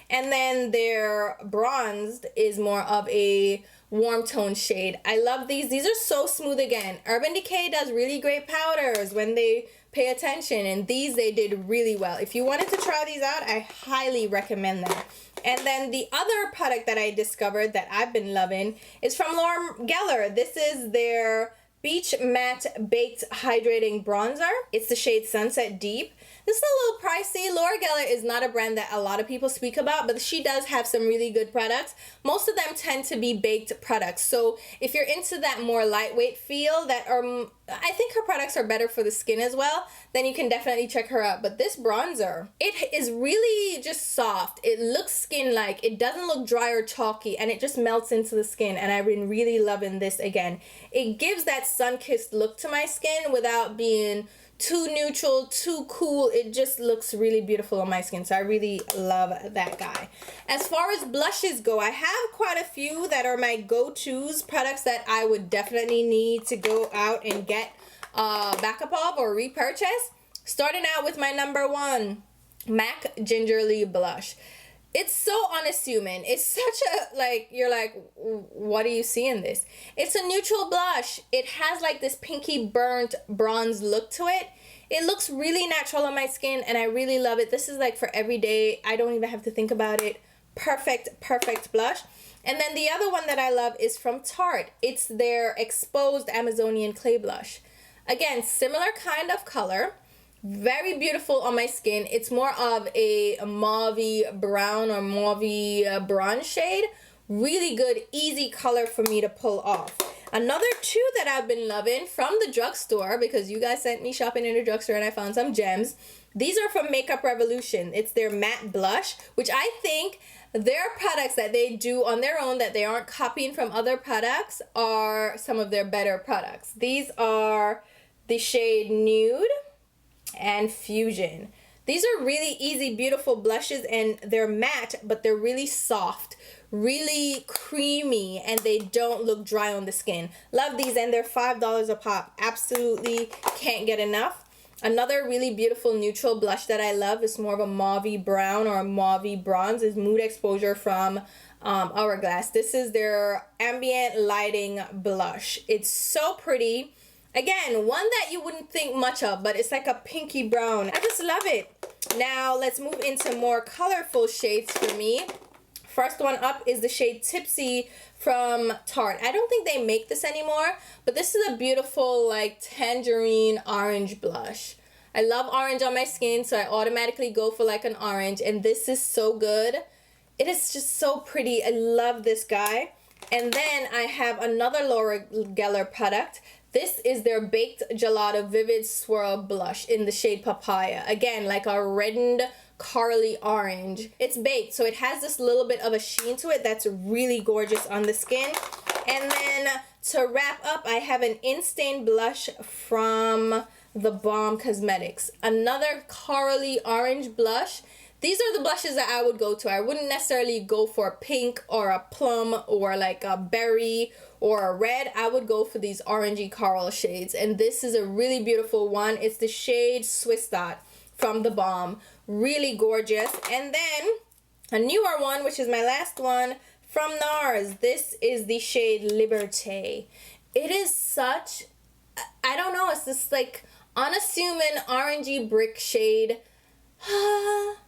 And then their bronzed is more of a warm tone shade. I love these. These are so smooth again. Urban Decay does really great powders when they pay attention, and these they did really well. If you wanted to try these out, I highly recommend them. And then the other product that I discovered that I've been loving is from Laura Geller. This is their Beach Matte Baked Hydrating Bronzer. It's the shade Sunset Deep. This is a little pricey. Laura Geller is not a brand that a lot of people speak about, but she does have some really good products. Most of them tend to be baked products. So if you're into that more lightweight feel, that are, I think her products are better for the skin as well, then you can definitely check her out. But this bronzer, it is really just soft. It looks skin-like. It doesn't look dry or chalky, and it just melts into the skin, and I've been really loving this again. It gives that sun-kissed look to my skin without being too neutral, too cool. It just looks really beautiful on my skin, so I really love that guy. As far as blushes go, I have quite a few that are my go-tos, products that I would definitely need to go out and get backup of or repurchase. Starting out with my number one, MAC Gingerly Blush. It's so unassuming. It's such a, like, you're like, what do you see in this? It's a neutral blush. It has like this pinky burnt bronze look to it. It looks really natural on my skin, and I really love it. This is like for every day. I don't even have to think about it. Perfect blush. And then the other one that I love is from Tarte. It's their Exposed Amazonian Clay Blush. Again, similar kind of color. Very beautiful on my skin. It's more of a mauve brown or mauve bronze shade. Really good, easy color for me to pull off. Another two that I've been loving from the drugstore, because you guys sent me shopping in the drugstore and I found some gems. These are from Makeup Revolution. It's their matte blush, which I think their products that they do on their own that they aren't copying from other products are some of their better products. These are the shade Nude and Fusion. These are really easy, beautiful blushes, and they're matte, but they're really soft, really creamy, and they don't look dry on the skin. Love these, and they're $5 a pop. Absolutely can't get enough. Another really beautiful neutral blush that I love is more of a mauvey brown or a mauvey bronze is Mood Exposure from Hourglass. This is their ambient lighting blush. It's so pretty. Again, one that you wouldn't think much of, but it's like a pinky brown. I just love it. Now let's move into more colorful shades for me. First one up is the shade Tipsy from Tarte. I don't think they make this anymore, but this is a beautiful like tangerine orange blush. I love orange on my skin, so I automatically go for like an orange, and this is so good. It is just so pretty. I love this guy. And then I have another Laura Geller product. This is their Baked Gelato Vivid Swirl Blush in the shade Papaya. Again, like a reddened corally orange. It's baked, so it has this little bit of a sheen to it that's really gorgeous on the skin. And then to wrap up, I have an In-Stain blush from The Balm Cosmetics. Another corally orange blush. These are the blushes that I would go to. I wouldn't necessarily go for a pink or a plum or like a berry or a red. I would go for these orangey coral shades. And this is a really beautiful one. It's the shade Swiss Dot from The Balm. Really gorgeous. And then a newer one, which is my last one, from NARS. This is the shade Liberté. It is such, I don't know, it's this like unassuming orangey brick shade.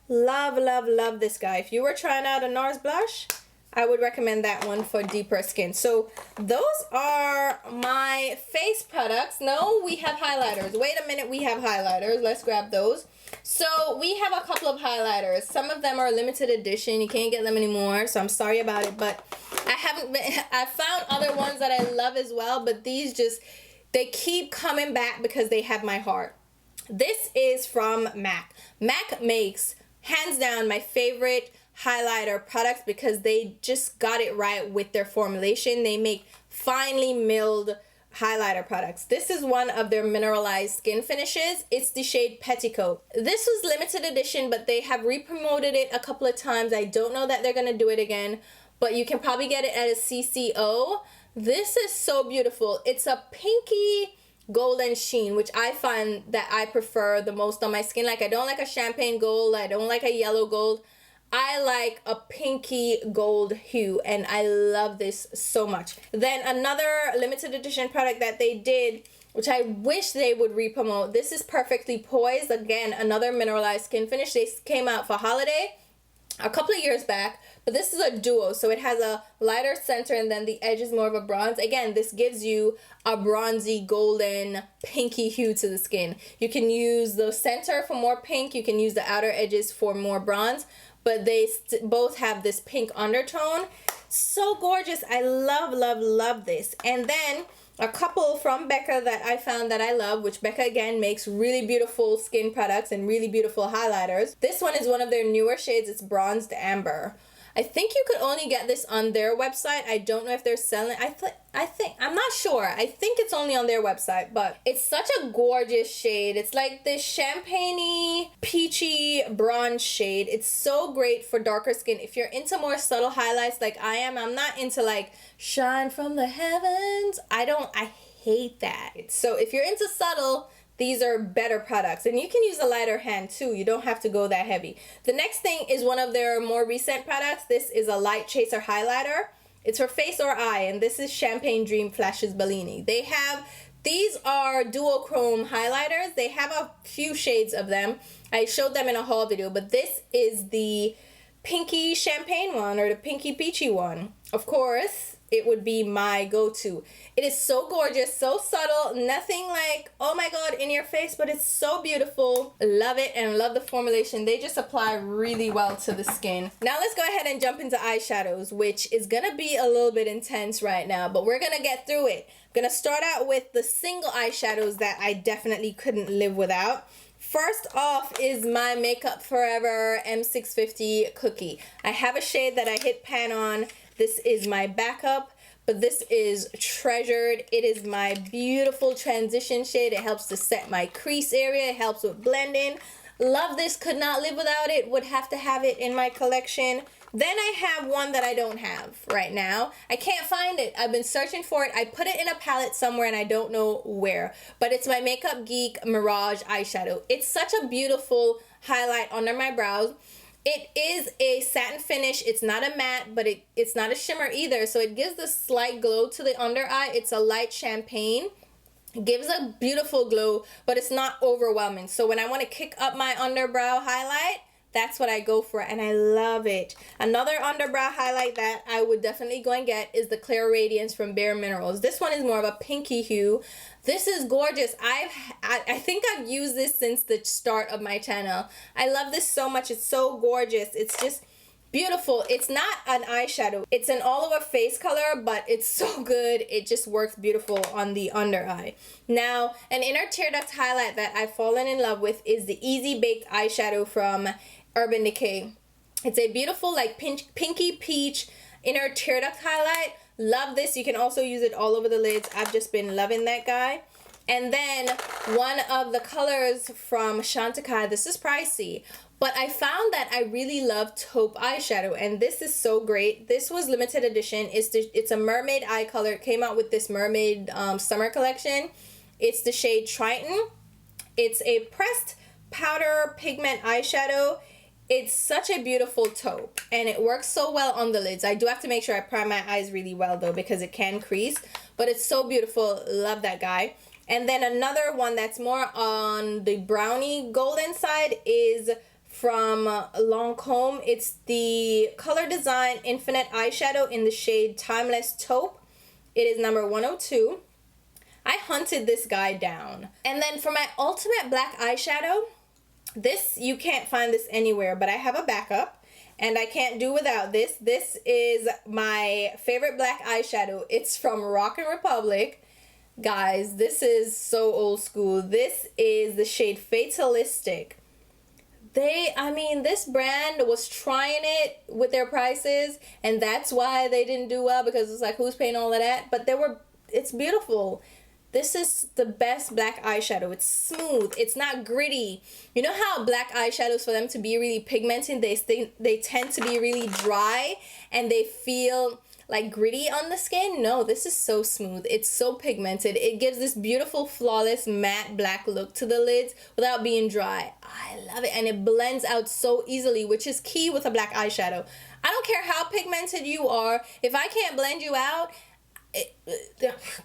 Love, love, love this guy. If you were trying out a NARS blush, I would recommend that one for deeper skin. So those are my face products. No, we have highlighters. Wait a minute, we have highlighters. Let's grab those. So we have a couple of highlighters. Some of them are limited edition. You can't get them anymore, so I'm sorry about it. But I found other ones that I love as well, but these just, they keep coming back because they have my heart. This is from MAC. MAC makes, hands down, my favorite highlighter products because they just got it right with their formulation. They make finely milled highlighter products. This is one of their mineralized skin finishes. It's the shade Petticoat. This was limited edition, but they have re-promoted it a couple of times. I don't know that they're gonna do it again, but you can probably get it at a CCO. This is so beautiful. It's a pinky golden sheen, which I find that I prefer the most on my skin. Like, I don't like a champagne gold, I don't like a yellow gold. I like a pinky gold hue, and I love this so much. Then another limited edition product that they did, which I wish they would re-promote. This is Perfectly Poised. Again, another mineralized skin finish. They came out for holiday a couple of years back, but this is a duo, so it has a lighter center and then the edge is more of a bronze. Again, this gives you a bronzy golden pinky hue to the skin. You can use the center for more pink, you can use the outer edges for more bronze, but they both have this pink undertone. So gorgeous. I love, love, love this. And then a couple from Becca that I found that I love, which Becca again makes really beautiful skin products and really beautiful highlighters. This one is one of their newer shades. It's Bronzed Amber. I think you could only get this on their website. I don't know if they're selling. I'm not sure. I think it's only on their website, but it's such a gorgeous shade. It's like this champagne-y, peachy bronze shade. It's so great for darker skin. If you're into more subtle highlights like I am, I'm not into like shine from the heavens. I hate that. So if you're into subtle, these are better products, and you can use a lighter hand too. You don't have to go that heavy. The next thing is one of their more recent products. This is a Light Chaser highlighter. It's for face or eye, and this is Champagne Dream Flashes Bellini. These are duochrome highlighters. They have a few shades of them. I showed them in a haul video, but this is the pinky champagne one, or the pinky peachy one. Of course, it would be my go-to. It is so gorgeous, so subtle, nothing like, oh my god, in your face, but it's so beautiful. Love it and love the formulation. They just apply really well to the skin. Now let's go ahead and jump into eyeshadows, which is gonna be a little bit intense right now, but we're gonna get through it. I'm gonna start out with the single eyeshadows that I definitely couldn't live without. First off is my Makeup Forever M650 Cookie. I have a shade that I hit pan on. This is my backup, but this is Treasured. It is my beautiful transition shade. It helps to set my crease area. It helps with blending. Love this, could not live without it. Would have to have it in my collection. Then I have one that I don't have right now. I can't find it. I've been searching for it. I put it in a palette somewhere and I don't know where. But it's my Makeup Geek Mirage eyeshadow. It's such a beautiful highlight under my brows. It is a satin finish. It's not a matte, but it's not a shimmer either. So it gives this slight glow to the under eye. It's a light champagne. It gives a beautiful glow, but it's not overwhelming. So when I want to kick up my underbrow highlight, that's what I go for, and I love it. Another underbrow highlight that I would definitely go and get is the Clear Radiance from Bare Minerals. This one is more of a pinky hue. This is gorgeous. I think I've used this since the start of my channel. I love this so much. It's so gorgeous. It's just beautiful. It's not an eyeshadow. It's an all-over face color, but it's so good. It just works beautiful on the under eye. Now, an inner tear duct highlight that I've fallen in love with is the Easy Baked eyeshadow from Urban Decay. It's a beautiful like pinky peach inner tear duct highlight. Love this. You can also use it all over the lids. I've just been loving that guy. And then one of the colors from Chantecaille. This is pricey, but I found that I really love taupe eyeshadow, and this is so great. This was limited edition. It's a mermaid eye color. It came out with this mermaid summer collection. It's the shade Triton. It's a pressed powder pigment eyeshadow. It's such a beautiful taupe, and it works so well on the lids. I do have to make sure I prime my eyes really well though, because it can crease, but it's so beautiful. Love that guy. And then another one that's more on the brownie golden side is from Lancome. It's the Color Design Infinite eyeshadow in the shade Timeless Taupe. It is number 102. I hunted this guy down. And then for my ultimate black eyeshadow, this, you can't find this anywhere, but I have a backup and I can't do without this. This is my favorite black eyeshadow. It's from Rockin' Republic. Guys, this is so old school. This is the shade Fatalistic. This brand was trying it with their prices, and that's why they didn't do well, because it's like, who's paying all of that? But it's beautiful. This is the best black eyeshadow. It's smooth. It's not gritty. You know how black eyeshadows, for them to be really pigmented, they tend to be really dry and they feel like gritty on the skin? No, this is so smooth. It's so pigmented. It gives this beautiful, flawless, matte black look to the lids without being dry. I love it. And it blends out so easily, which is key with a black eyeshadow. I don't care how pigmented you are. If I can't blend you out,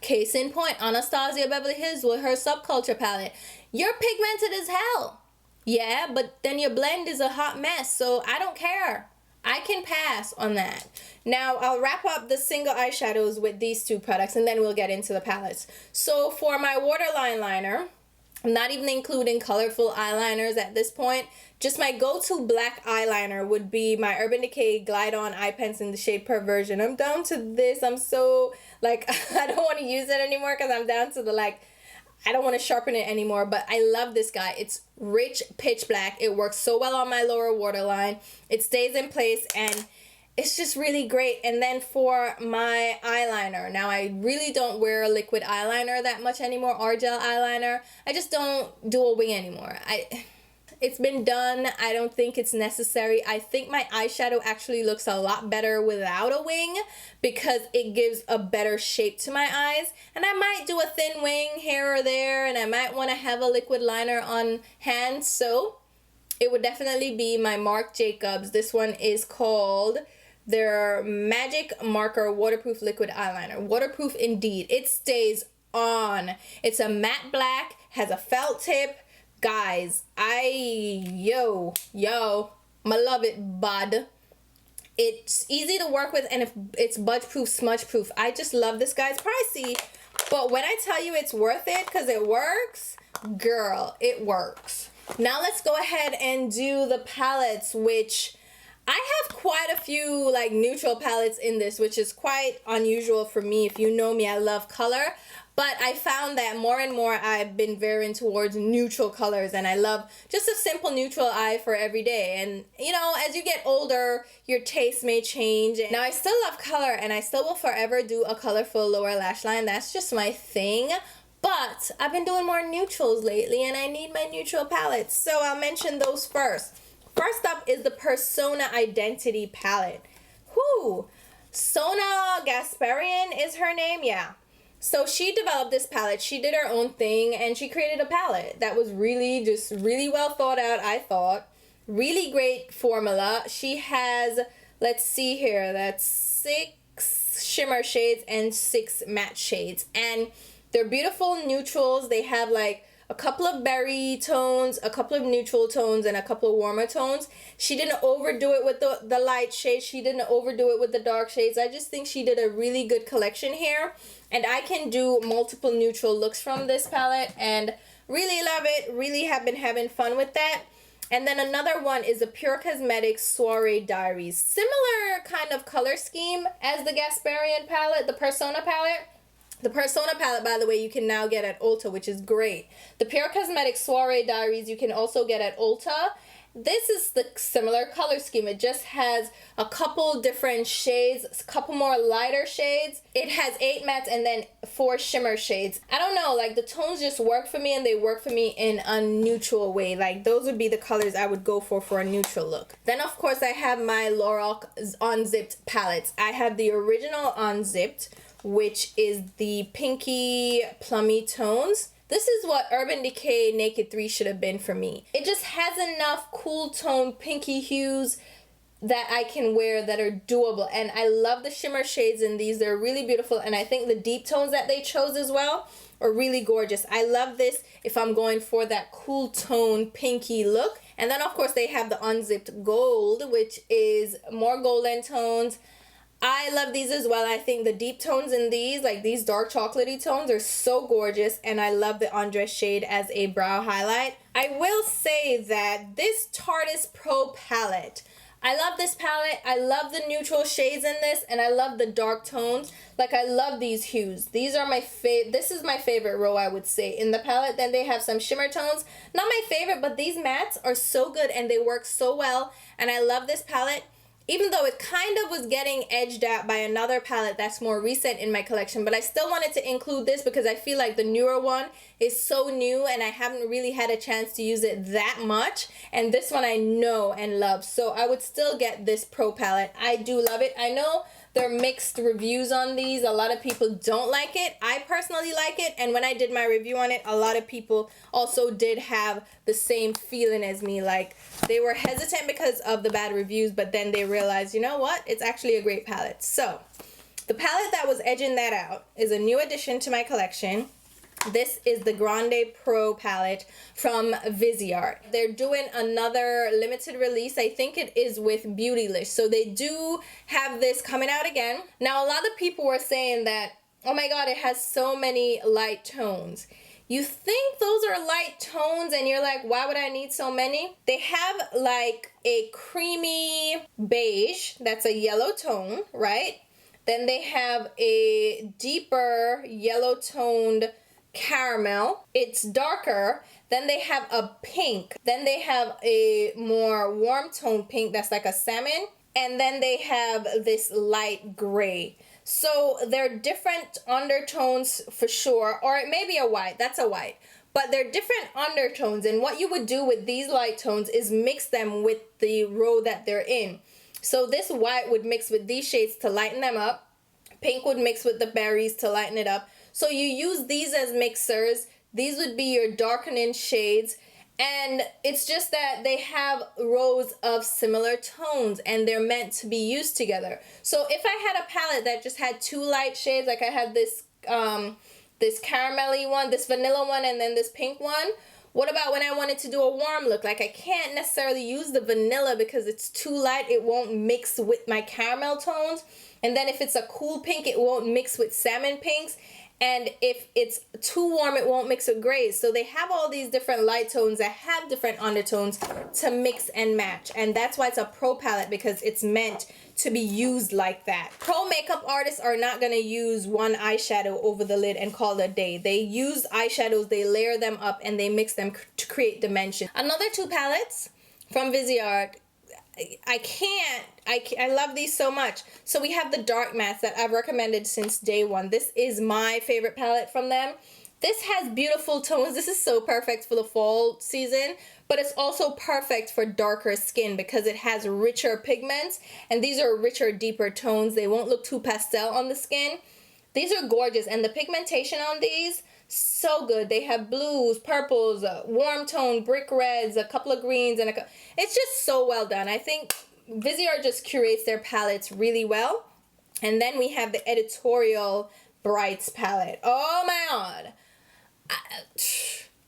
case in point, Anastasia Beverly Hills with her Subculture palette. You're pigmented as hell. Yeah, but then your blend is a hot mess, so I don't care. I can pass on that. Now, I'll wrap up the single eyeshadows with these two products, and then we'll get into the palettes. So for my waterline liner, I'm not even including colorful eyeliners at this point. Just my go-to black eyeliner would be my Urban Decay Glide On Eye Pencil in the shade Perversion. I'm down to this. I'm so, like, I don't want to use it anymore because I'm down to the, like, I don't want to sharpen it anymore, but I love this guy. It's rich pitch black. It works so well on my lower waterline. It stays in place, and it's just really great. And then for my eyeliner, now I really don't wear a liquid eyeliner that much anymore, or gel eyeliner. I just don't do a wing anymore. It's been done. I don't think it's necessary. I think my eyeshadow actually looks a lot better without a wing because it gives a better shape to my eyes. And I might do a thin wing here or there, and I might want to have a liquid liner on hand. So it would definitely be my Marc Jacobs. This one is called their Magic Marker Waterproof Liquid Eyeliner. Waterproof indeed. It stays on. It's a matte black, has a felt tip. Guys, yo, I love it, bud. It's easy to work with, and if it's budge proof, smudge proof. I just love this guy. It's pricey, but when I tell you it's worth it because it works, girl, it works. Now let's go ahead and do the palettes, which I have quite a few like neutral palettes in this, which is quite unusual for me. If you know me, I love color. But I found that more and more I've been veering towards neutral colors, and I love just a simple neutral eye for every day. And you know, as you get older, your taste may change. Now I still love color, and I still will forever do a colorful lower lash line. That's just my thing. But I've been doing more neutrals lately, and I need my neutral palettes. So I'll mention those first. First up is the Persona Identity palette. Whoo! Sona Gasparian is her name, yeah. So she developed this palette. She did her own thing, and she created a palette that was really, just really well thought out, I thought. Really great formula. She has, let's see here, that's 6 shimmer shades and 6 matte shades. And they're beautiful neutrals. They have like a couple of berry tones, a couple of neutral tones, and a couple of warmer tones. She didn't overdo it with the light shades. She didn't overdo it with the dark shades. I just think she did a really good collection here. And I can do multiple neutral looks from this palette and really love it. Really have been having fun with that. And then another one is the Pure Cosmetics Soiree Diaries. Similar kind of color scheme as the Gasparian palette, the Persona palette. The Persona palette, by the way, you can now get at Ulta, which is great. The Pure Cosmetics Soiree Diaries you can also get at Ulta. This is the similar color scheme. It just has a couple different shades, a couple more lighter shades. It has 8 mattes and then 4 shimmer shades. I don't know, like the tones just work for me, and they work for me in a neutral way. Like those would be the colors I would go for a neutral look. Then of course I have my Lorac Unzipped palettes. I have the original Unzipped, which is the pinky plummy tones. This is what Urban Decay Naked 3 should have been for me. It just has enough cool tone pinky hues that I can wear that are doable. And I love the shimmer shades in these. They're really beautiful. And I think the deep tones that they chose as well are really gorgeous. I love this if I'm going for that cool tone pinky look. And then of course they have the Unzipped Gold, which is more golden tones. I love these as well. I think the deep tones in these, like these dark chocolatey tones, are so gorgeous. And I love the Undress shade as a brow highlight. I will say that this Tarteist Pro palette, I love this palette. I love the neutral shades in this, and I love the dark tones. Like I love these hues. These are my favorite. This is my favorite row, I would say, in the palette. Then they have some shimmer tones. Not my favorite, but these mattes are so good and they work so well. And I love this palette. Even though it kind of was getting edged out by another palette that's more recent in my collection, but I still wanted to include this because I feel like the newer one is so new and I haven't really had a chance to use it that much. And this one I know and love, so I would still get this Pro palette. I do love it. I know there are mixed reviews on these. A lot of people don't like it. I personally like it, and when I did my review on it, a lot of people also did have the same feeling as me. Like they were hesitant because of the bad reviews, but then they realized, you know what, it's actually a great palette. So the palette that was edging that out is a new addition to my collection. This is the Grande Pro palette from Viseart. They're doing another limited release. I think it is with Beautylish. So they do have this coming out again. Now, a lot of people were saying that, oh my god, it has so many light tones. You think those are light tones and you're like, why would I need so many? They have like a creamy beige, that's a yellow tone, right? Then they have a deeper yellow toned caramel. It's darker. Then they have a pink. Then they have a more warm tone pink that's like a salmon. And then they have this light gray. So they're different undertones for sure. Or it may be a white. That's a white. But they're different undertones. And what you would do with these light tones is mix them with the row that they're in. So this white would mix with these shades to lighten them up. Pink would mix with the berries to lighten it up. So you use these as mixers. These would be your darkening shades. And it's just that they have rows of similar tones and they're meant to be used together. So if I had a palette that just had 2 light shades, like I had this this caramelly one, this vanilla one, and then this pink one, what about when I wanted to do a warm look? Like I can't necessarily use the vanilla because it's too light. It won't mix with my caramel tones. And then if it's a cool pink, it won't mix with salmon pinks. and if it's too warm, it won't mix with grays. So they have all these different light tones that have different undertones to mix and match, and that's why it's a pro palette, because it's meant to be used like that. Pro makeup artists are not gonna use one eyeshadow over the lid and call it a day. They use eyeshadows, they layer them up, and they mix them to create dimension. Another two palettes from Viseart. I love these so much. So we have the dark mattes that I've recommended since day one. This is my favorite palette from them. This has beautiful tones. This is so perfect for the fall season, but it's also perfect for darker skin because it has richer pigments, and these are richer, deeper tones. They won't look too pastel on the skin. These are gorgeous, and the pigmentation on these, so good. They have blues, purples, warm tone, brick reds, a couple of greens, and it's just so well done. I think Viseart just curates their palettes really well. And then we have the Editorial Brights palette. Oh my god.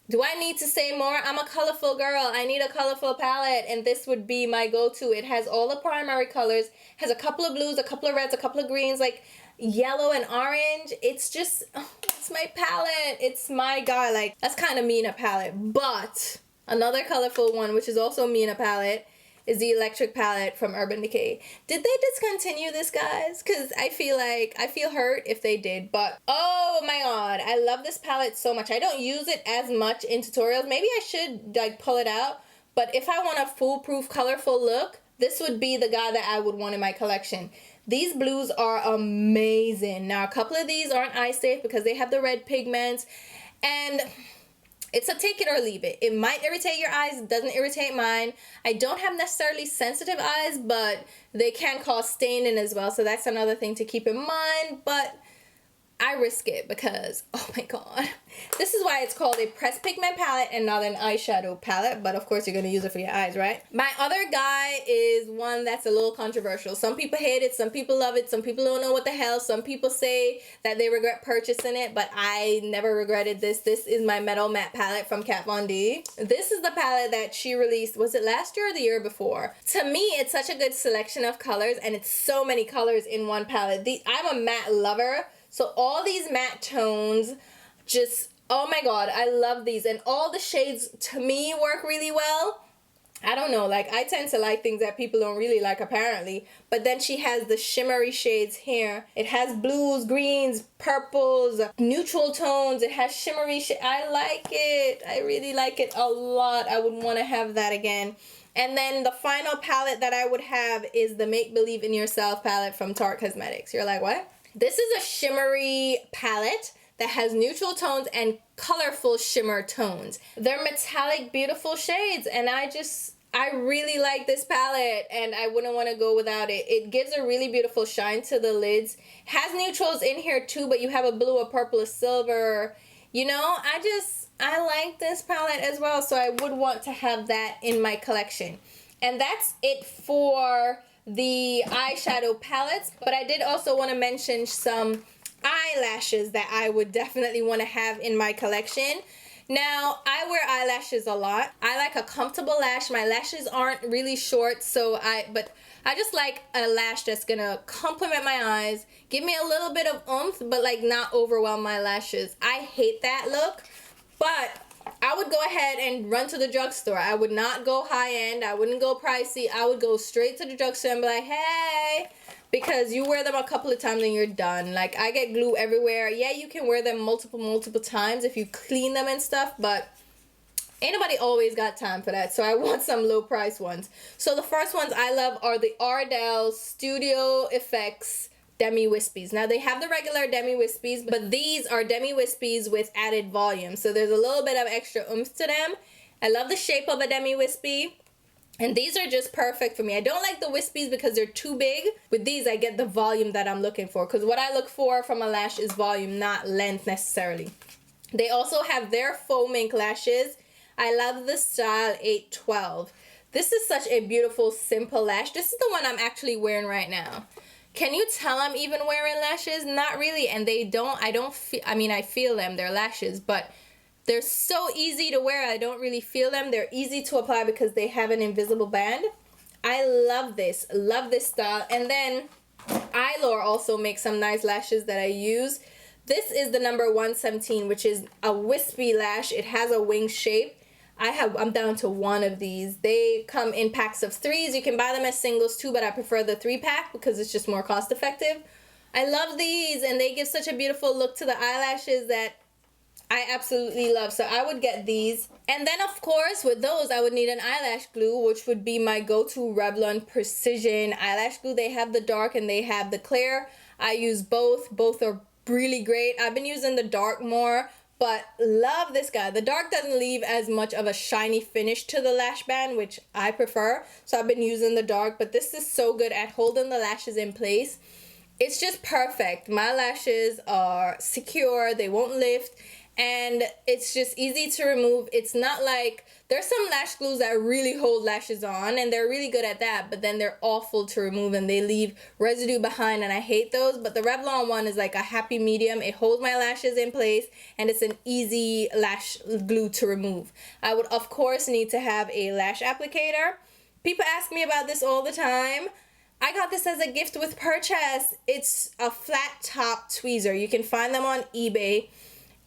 Do I need to say more? I'm a colorful girl. I need a colorful palette, and this would be my go-to. It has all the primary colors, has a couple of blues, a couple of reds, a couple of greens, like yellow and orange. It's just, it's my palette. It's my guy. Like, that's kind of me in a palette. But another colorful one, which is also me in a palette, is the Electric palette from Urban Decay. Did they discontinue this, guys? Because I feel hurt if they did. But oh my god, I love this palette so much. I don't use it as much in tutorials. Maybe I should like pull it out. But if I want a foolproof, colorful look, this would be the guy that I would want in my collection. These blues are amazing. Now, a couple of these aren't eye safe because they have the red pigments, and it's a take it or leave it. It might irritate your eyes. It doesn't irritate mine. I don't have necessarily sensitive eyes, but they can cause staining as well, so that's another thing to keep in mind. But I risk it because, oh my god. This is why it's called a pressed pigment palette and not an eyeshadow palette. But of course you're going to use it for your eyes, right? My other guy is one that's a little controversial. Some people hate it. Some people love it. Some people don't know what the hell. Some people say that they regret purchasing it. But I never regretted this. This is my Metal Matte palette from Kat Von D. This is the palette that she released. Was it last year or the year before? To me, it's such a good selection of colors. And it's so many colors in one palette. I'm a matte lover. So all these matte tones, just, oh my god, I love these. And all the shades, to me, work really well. I don't know, like, I tend to like things that people don't really like, apparently. But then she has the shimmery shades here. It has blues, greens, purples, neutral tones. It has shimmery I like it. I really like it a lot. I would want to have that again. And then the final palette that I would have is the Make Believe in Yourself palette from Tarte Cosmetics. You're like, what? This is a shimmery palette that has neutral tones and colorful shimmer tones. They're metallic, beautiful shades, and I really like this palette, and I wouldn't want to go without it. It gives a really beautiful shine to the lids. Has neutrals in here too, but you have a blue, a purple, a silver. You know, I like this palette as well, so I would want to have that in my collection. And that's it for the eyeshadow palettes, but I did also want to mention some eyelashes that I would definitely want to have in my collection. Now, I wear eyelashes a lot. I like a comfortable lash. My lashes aren't really short, but I just like a lash that's gonna complement my eyes, give me a little bit of oomph, but like not overwhelm my lashes. I hate that look, but I would go ahead and run to the drugstore. I would not go high end. I wouldn't go pricey. I would go straight to the drugstore and be like, hey, because you wear them a couple of times and you're done. Like, I get glue everywhere. Yeah, you can wear them multiple times if you clean them and stuff, but ain't nobody always got time for that. So I want some low price ones. So the first ones I love are the Ardell Studio Effects Demi Wispies. Now, they have the regular Demi Wispies, but these are Demi Wispies with added volume. So there's a little bit of extra oomph to them. I love the shape of a Demi Wispy. And these are just perfect for me. I don't like the wispies because they're too big. With these, I get the volume that I'm looking for. Because what I look for from a lash is volume, not length necessarily. They also have their faux mink lashes. I love the style 812. This is such a beautiful, simple lash. This is the one I'm actually wearing right now. Can you tell I'm even wearing lashes? Not really. And I feel them, they're lashes, but they're so easy to wear. I don't really feel them. They're easy to apply because they have an invisible band. I love this style. And then Eylure also makes some nice lashes that I use. This is the number 117, which is a wispy lash. It has a wing shape. I'm down to one of these. They come in packs of 3s. You can buy them as singles too, but I prefer the 3-pack because it's just more cost effective. I love these, and they give such a beautiful look to the eyelashes that I absolutely love. So I would get these. And then of course with those I would need an eyelash glue, which would be my go-to Revlon Precision eyelash glue. They have the dark and they have the clear. I use both. Both are really great. I've been using the dark more, but love this guy. The dark doesn't leave as much of a shiny finish to the lash band, which I prefer. So I've been using the dark, but this is so good at holding the lashes in place. It's just perfect. My lashes are secure. They won't lift. And it's just easy to remove. It's not like, there's some lash glues that really hold lashes on and they're really good at that, but then they're awful to remove and they leave residue behind, and I hate those. But the Revlon one is like a happy medium. It holds my lashes in place and it's an easy lash glue to remove. I would of course need to have a lash applicator. People ask me about this all the time. I got this as a gift with purchase. It's a flat top tweezer. You can find them on eBay.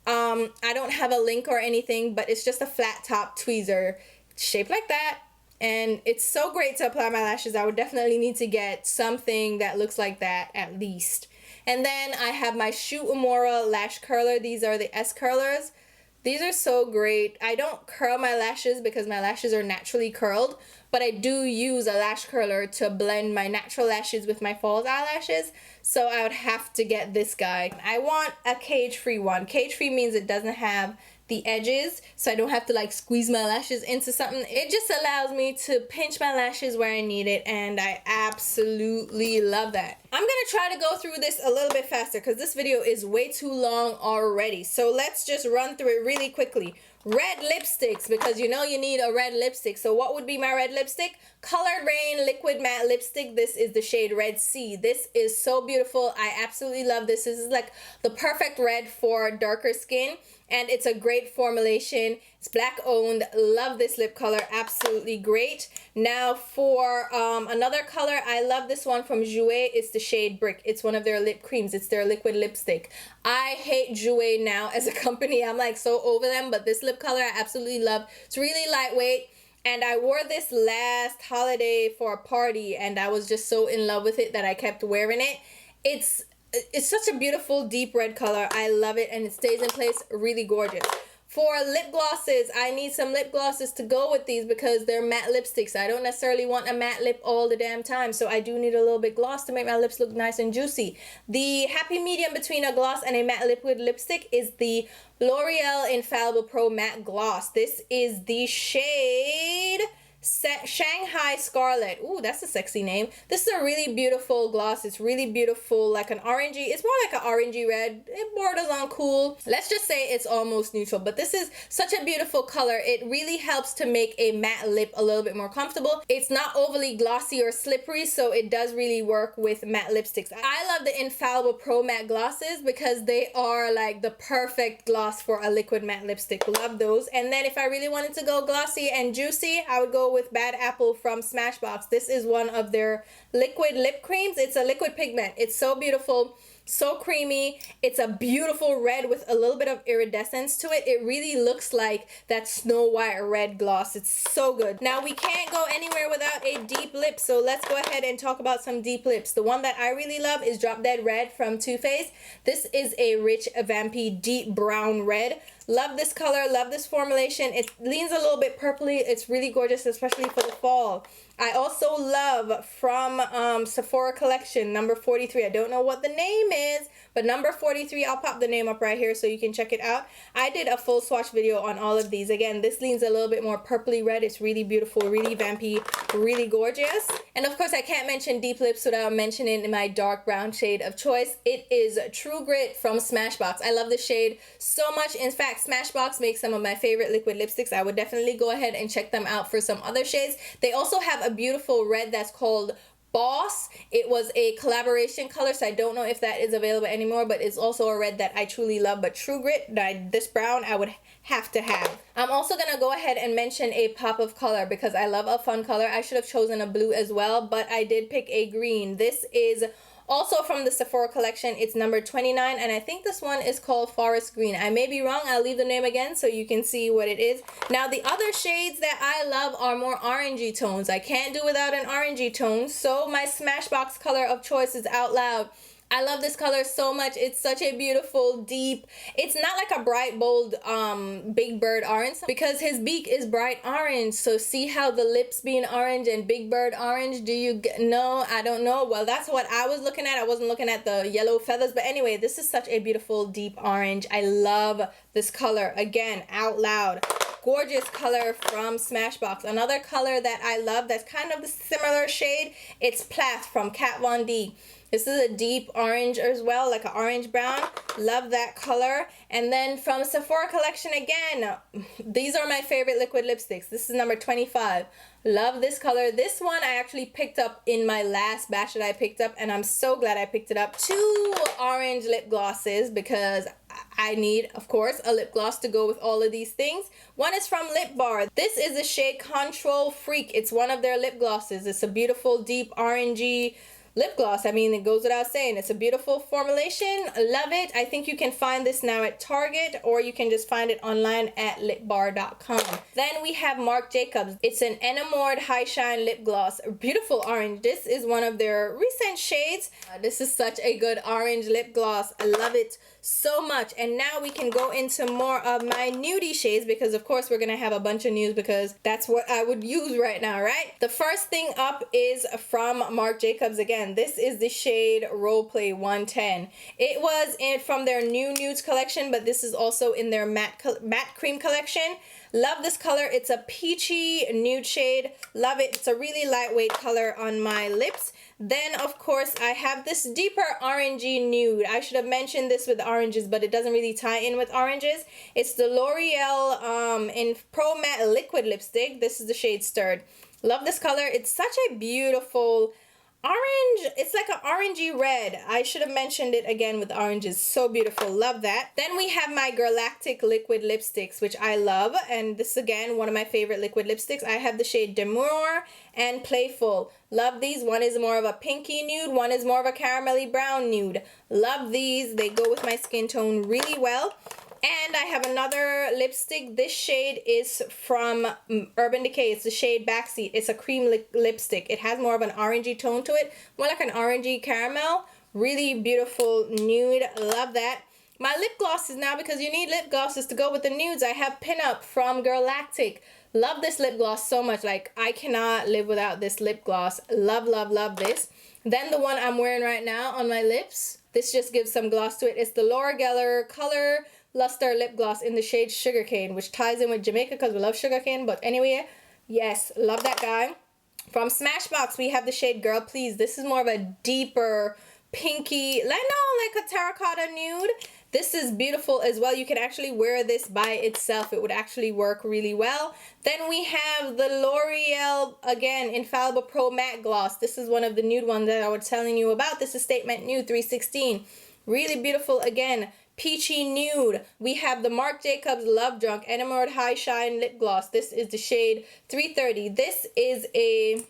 I don't have a link or anything, but it's just a flat top tweezer shaped like that, and it's so great to apply my lashes. I would definitely need to get something that looks like that at least. And then I have my Shu Uemura lash curler. These are the S curlers. These are so great. I don't curl my lashes because my lashes are naturally curled, but I do use a lash curler to blend my natural lashes with my false eyelashes. So I would have to get this guy. I want a cage-free one. Cage-free means it doesn't have the edges, so I don't have to like squeeze my lashes into something. It just allows me to pinch my lashes where I need it, and I absolutely love that. I'm gonna try to go through this a little bit faster because this video is way too long already. So let's just run through it really quickly. Red lipsticks, because you know you need a red lipstick. So what would be my red lipstick? Colored Rain Liquid Matte Lipstick. This is the shade Red Sea. This is so beautiful. I absolutely love this. This is like the perfect red for darker skin, and it's a great formulation. It's black owned. Love this lip color. Absolutely great. Now for another color, I love this one from Jouer. It's the shade Brick. It's one of their lip creams. It's their liquid lipstick. I hate Jouer now as a company. I'm like so over them, but this lip color I absolutely love. It's really lightweight, and I wore this last holiday for a party, and I was just so in love with it that I kept wearing it. It's such a beautiful deep red color. I love it, and it stays in place. Really gorgeous. For lip glosses, I need some lip glosses to go with these because they're matte lipsticks. I don't necessarily want a matte lip all the damn time, so I do need a little bit gloss to make my lips look nice and juicy. The happy medium between a gloss and a matte liquid lipstick is the L'Oreal Infallible Pro Matte Gloss. This is the shade Shanghai Scarlet. Ooh, that's a sexy name. This is a really beautiful gloss. It's really beautiful, like an orangey. It's more like an orangey red. It borders on cool. Let's just say it's almost neutral, but this is such a beautiful color. It really helps to make a matte lip a little bit more comfortable. It's not overly glossy or slippery, so it does really work with matte lipsticks. I love the Infallible Pro Matte Glosses because they are like the perfect gloss for a liquid matte lipstick. Love those. And then if I really wanted to go glossy and juicy, I would go with Bad Apple from Smashbox. This is one of their liquid lip creams. It's a liquid pigment. It's so beautiful, so creamy. It's a beautiful red with a little bit of iridescence to it. It really looks like that Snow White red gloss. It's so good. Now we can't go anywhere without a deep lip, so let's go ahead and talk about some deep lips. The one that I really love is Drop Dead Red from Too Faced. This is a rich vampy deep brown red. Love this color, love this formulation. It leans a little bit purpley. It's really gorgeous, especially for the fall. I also love from Sephora Collection, number 43. I don't know what the name is, but number 43, I'll pop the name up right here so you can check it out. I did a full swatch video on all of these. Again, this leans a little bit more purpley red. It's really beautiful, really vampy, really gorgeous. And of course, I can't mention deep lips without mentioning my dark brown shade of choice. It is True Grit from Smashbox. I love this shade so much. In fact, Smashbox makes some of my favorite liquid lipsticks. I would definitely go ahead and check them out for some other shades. They also have a beautiful red that's called Boss. It was a collaboration color, so I don't know if that is available anymore, but it's also a red that I truly love. But True Grit, this brown, I would have to have. I'm also gonna go ahead and mention a pop of color because I love a fun color. I should have chosen a blue as well, but I did pick a green. This is Also from the Sephora collection, it's number 29, and I think this one is called Forest Green. I may be wrong. I'll leave the name again so you can see what it is. Now, the other shades that I love are more orangey tones. I can't do without an orangey tone, so my Smashbox color of choice is Out Loud. I love this color so much. It's such a beautiful, deep, it's not like a bright, bold Big Bird orange because his beak is bright orange. So see how the lips being orange and Big Bird orange? Do you know? I don't know. Well, that's what I was looking at. I wasn't looking at the yellow feathers. But anyway, this is such a beautiful, deep orange. I love this color. Again, Out Loud. Gorgeous color from Smashbox. Another color that I love that's kind of the similar shade, it's Plath from Kat Von D. This is a deep orange as well, like an orange brown. Love that color. And then from Sephora collection again, these are my favorite liquid lipsticks. This is number 25. Love this color. This one I actually picked up in my last batch that I picked up, and I'm so glad I picked it up. 2 orange lip glosses because I need, of course, a lip gloss to go with all of these things. One is from Lip Bar. This is the shade Control Freak. It's one of their lip glosses. It's a beautiful, deep, orangey lip gloss. I mean, it goes without saying. It's a beautiful formulation. Love it. I think you can find this now at Target, or you can just find it online at lipbar.com. Then we have Marc Jacobs. It's an Enamored High Shine Lip Gloss. Beautiful orange. This is one of their recent shades. This is such a good orange lip gloss. I love it so much. And now we can go into more of my nudie shades because of course we're gonna have a bunch of nudes because that's what I would use right now, right? The first thing up is from Marc Jacobs again. This is the shade Roleplay 110. It was from their new nudes collection, but this is also in their matte cream collection. Love this color. It's a peachy nude shade. Love it. It's a really lightweight color on my lips. Then, of course, I have this deeper orangey nude. I should have mentioned this with oranges, but it doesn't really tie in with oranges. It's the L'Oreal in Pro Matte Liquid Lipstick. This is the shade Stirred. Love this color. It's such a beautiful orange. It's like an orangey red. I should have mentioned it again with oranges. So beautiful. Love that. Then we have my Galactic liquid lipsticks, which I love, and this is again one of my favorite liquid lipsticks. I have the shade Demure and Playful. Love these. One is more of a pinky nude, one is more of a caramelly brown nude. Love these. They go with my skin tone really well. And I have another lipstick. This shade is from Urban Decay. It's the shade Backseat. It's a cream lipstick. It has more of an orangey tone to it. More like an orangey caramel. Really beautiful nude. Love that. My lip glosses now, because you need lip glosses to go with the nudes. I have Pinup from Galactic. Love this lip gloss so much. Like, I cannot live without this lip gloss. Love, love, love this. Then the one I'm wearing right now on my lips. This just gives some gloss to it. It's the Laura Geller Color Luster Lip Gloss in the shade Sugarcane, which ties in with Jamaica because we love sugarcane. But anyway, yes, love that guy. From Smashbox, we have the shade Girl Please. This is more of a deeper pinky, like a terracotta nude. This is beautiful as well. You can actually wear this by itself. It would actually work really well. Then we have the L'Oreal, again, Infallible Pro Matte Gloss. This is one of the nude ones that I was telling you about. This is Statement Nude 316. Really beautiful, again, peachy nude. We have the Marc Jacobs Love Drunk Enamored High Shine Lip Gloss. This is the shade 330. This is a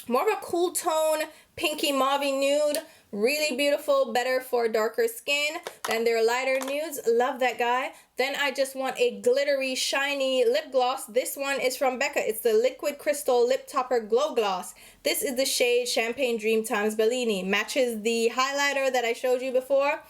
more of a cool tone, pinky mauve nude. Really beautiful, better for darker skin than their lighter nudes. Love that guy. Then I just want a glittery, shiny lip gloss. This one is from Becca. It's the Liquid Crystal Lip Topper Glow Gloss. This is the shade Champagne Dream Times Bellini. Matches the highlighter that I showed you before.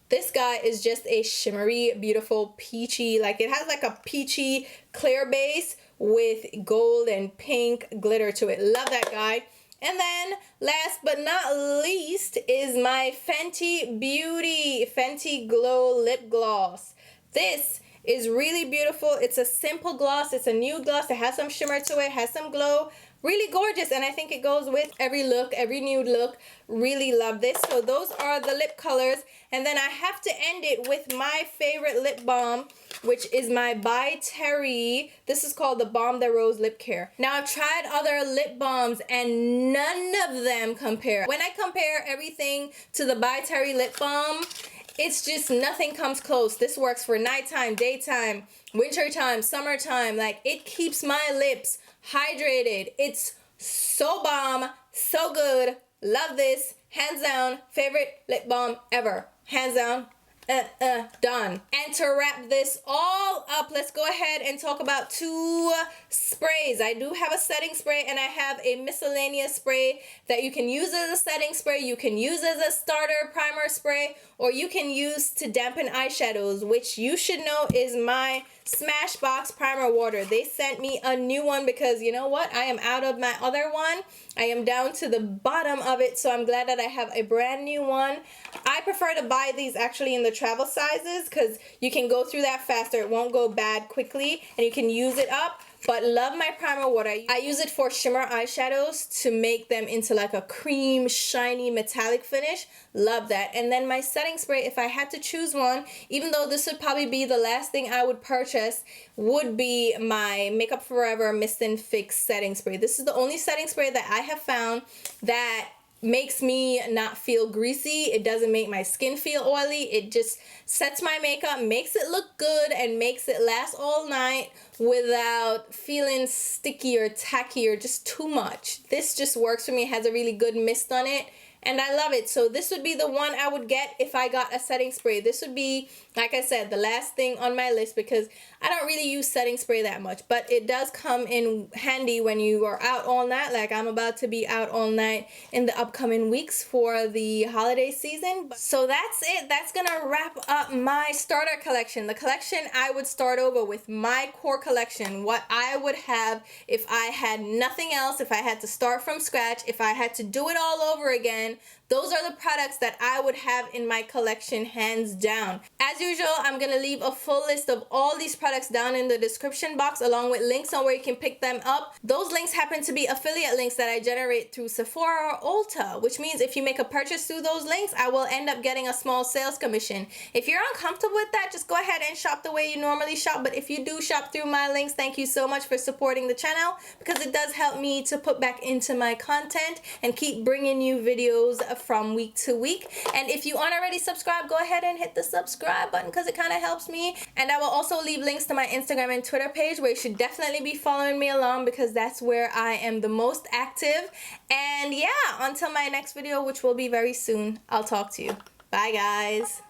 This guy is just a shimmery, beautiful, peachy, like it has like a peachy clear base with gold and pink glitter to it. Love that guy. And then last but not least is my Fenty Beauty Fenty Glow Lip Gloss. This is really beautiful. It's a simple gloss. It's a nude gloss. It has some shimmer to it, has some glow. Really gorgeous, and I think it goes with every look, every nude look. Really love this. So those are the lip colors, and then I have to end it with my favorite lip balm, which is my By Terry. This is called the Balm de Rose Lip Care. Now, I've tried other lip balms, and none of them compare. When I compare everything to the By Terry lip balm, it's just nothing comes close. This works for nighttime, daytime, wintertime, summertime. Like, it keeps my lips hydrated. It's so bomb, so good. Love this. Hands down, favorite lip balm ever. Hands down. Done. And to wrap this all up, let's go ahead and talk about 2 sprays. I do have a setting spray and I have a miscellaneous spray that you can use as a setting spray, you can use as a starter primer spray, or you can use to dampen eyeshadows, which you should know is my Smashbox Primer Water. They sent me a new one because you know what? I am out of my other one. I am down to the bottom of it, so I'm glad that I have a brand new one. I prefer to buy these actually in the travel sizes because you can go through that faster. It won't go bad quickly and you can use it up. But love my primer water. I use it for shimmer eyeshadows to make them into like a cream, shiny, metallic finish. Love that. And then my setting spray, if I had to choose one, even though this would probably be the last thing I would purchase, would be my Makeup Forever Mist and Fix setting spray. This is the only setting spray that I have found that makes me not feel greasy. It doesn't make my skin feel oily. It just sets my makeup, makes it look good, and makes it last all night without feeling sticky or tacky or just too much. This just works for me. It has a really good mist on it and I love it. So this would be the one I would get if I got a setting spray. This would be, like I said, the last thing on my list because I don't really use setting spray that much, but it does come in handy when you are out all night, like I'm about to be out all night in the upcoming weeks for the holiday season. So that's it. That's gonna wrap up my starter collection. The collection I would start over with, my core collection, what I would have if I had nothing else, if I had to start from scratch, if I had to do it all over again. Those are the products that I would have in my collection, hands down. As usual, I'm going to leave a full list of all these products down in the description box along with links on where you can pick them up. Those links happen to be affiliate links that I generate through Sephora or Ulta, which means if you make a purchase through those links, I will end up getting a small sales commission. If you're uncomfortable with that, just go ahead and shop the way you normally shop. But if you do shop through my links, thank you so much for supporting the channel because it does help me to put back into my content and keep bringing you videos from week to week. And if you aren't already subscribed, go ahead and hit the subscribe button because it kind of helps me. And I will also leave links to my Instagram and Twitter page where you should definitely be following me along because that's where I am the most active. And yeah, until my next video, which will be very soon, I'll talk to you. Bye guys.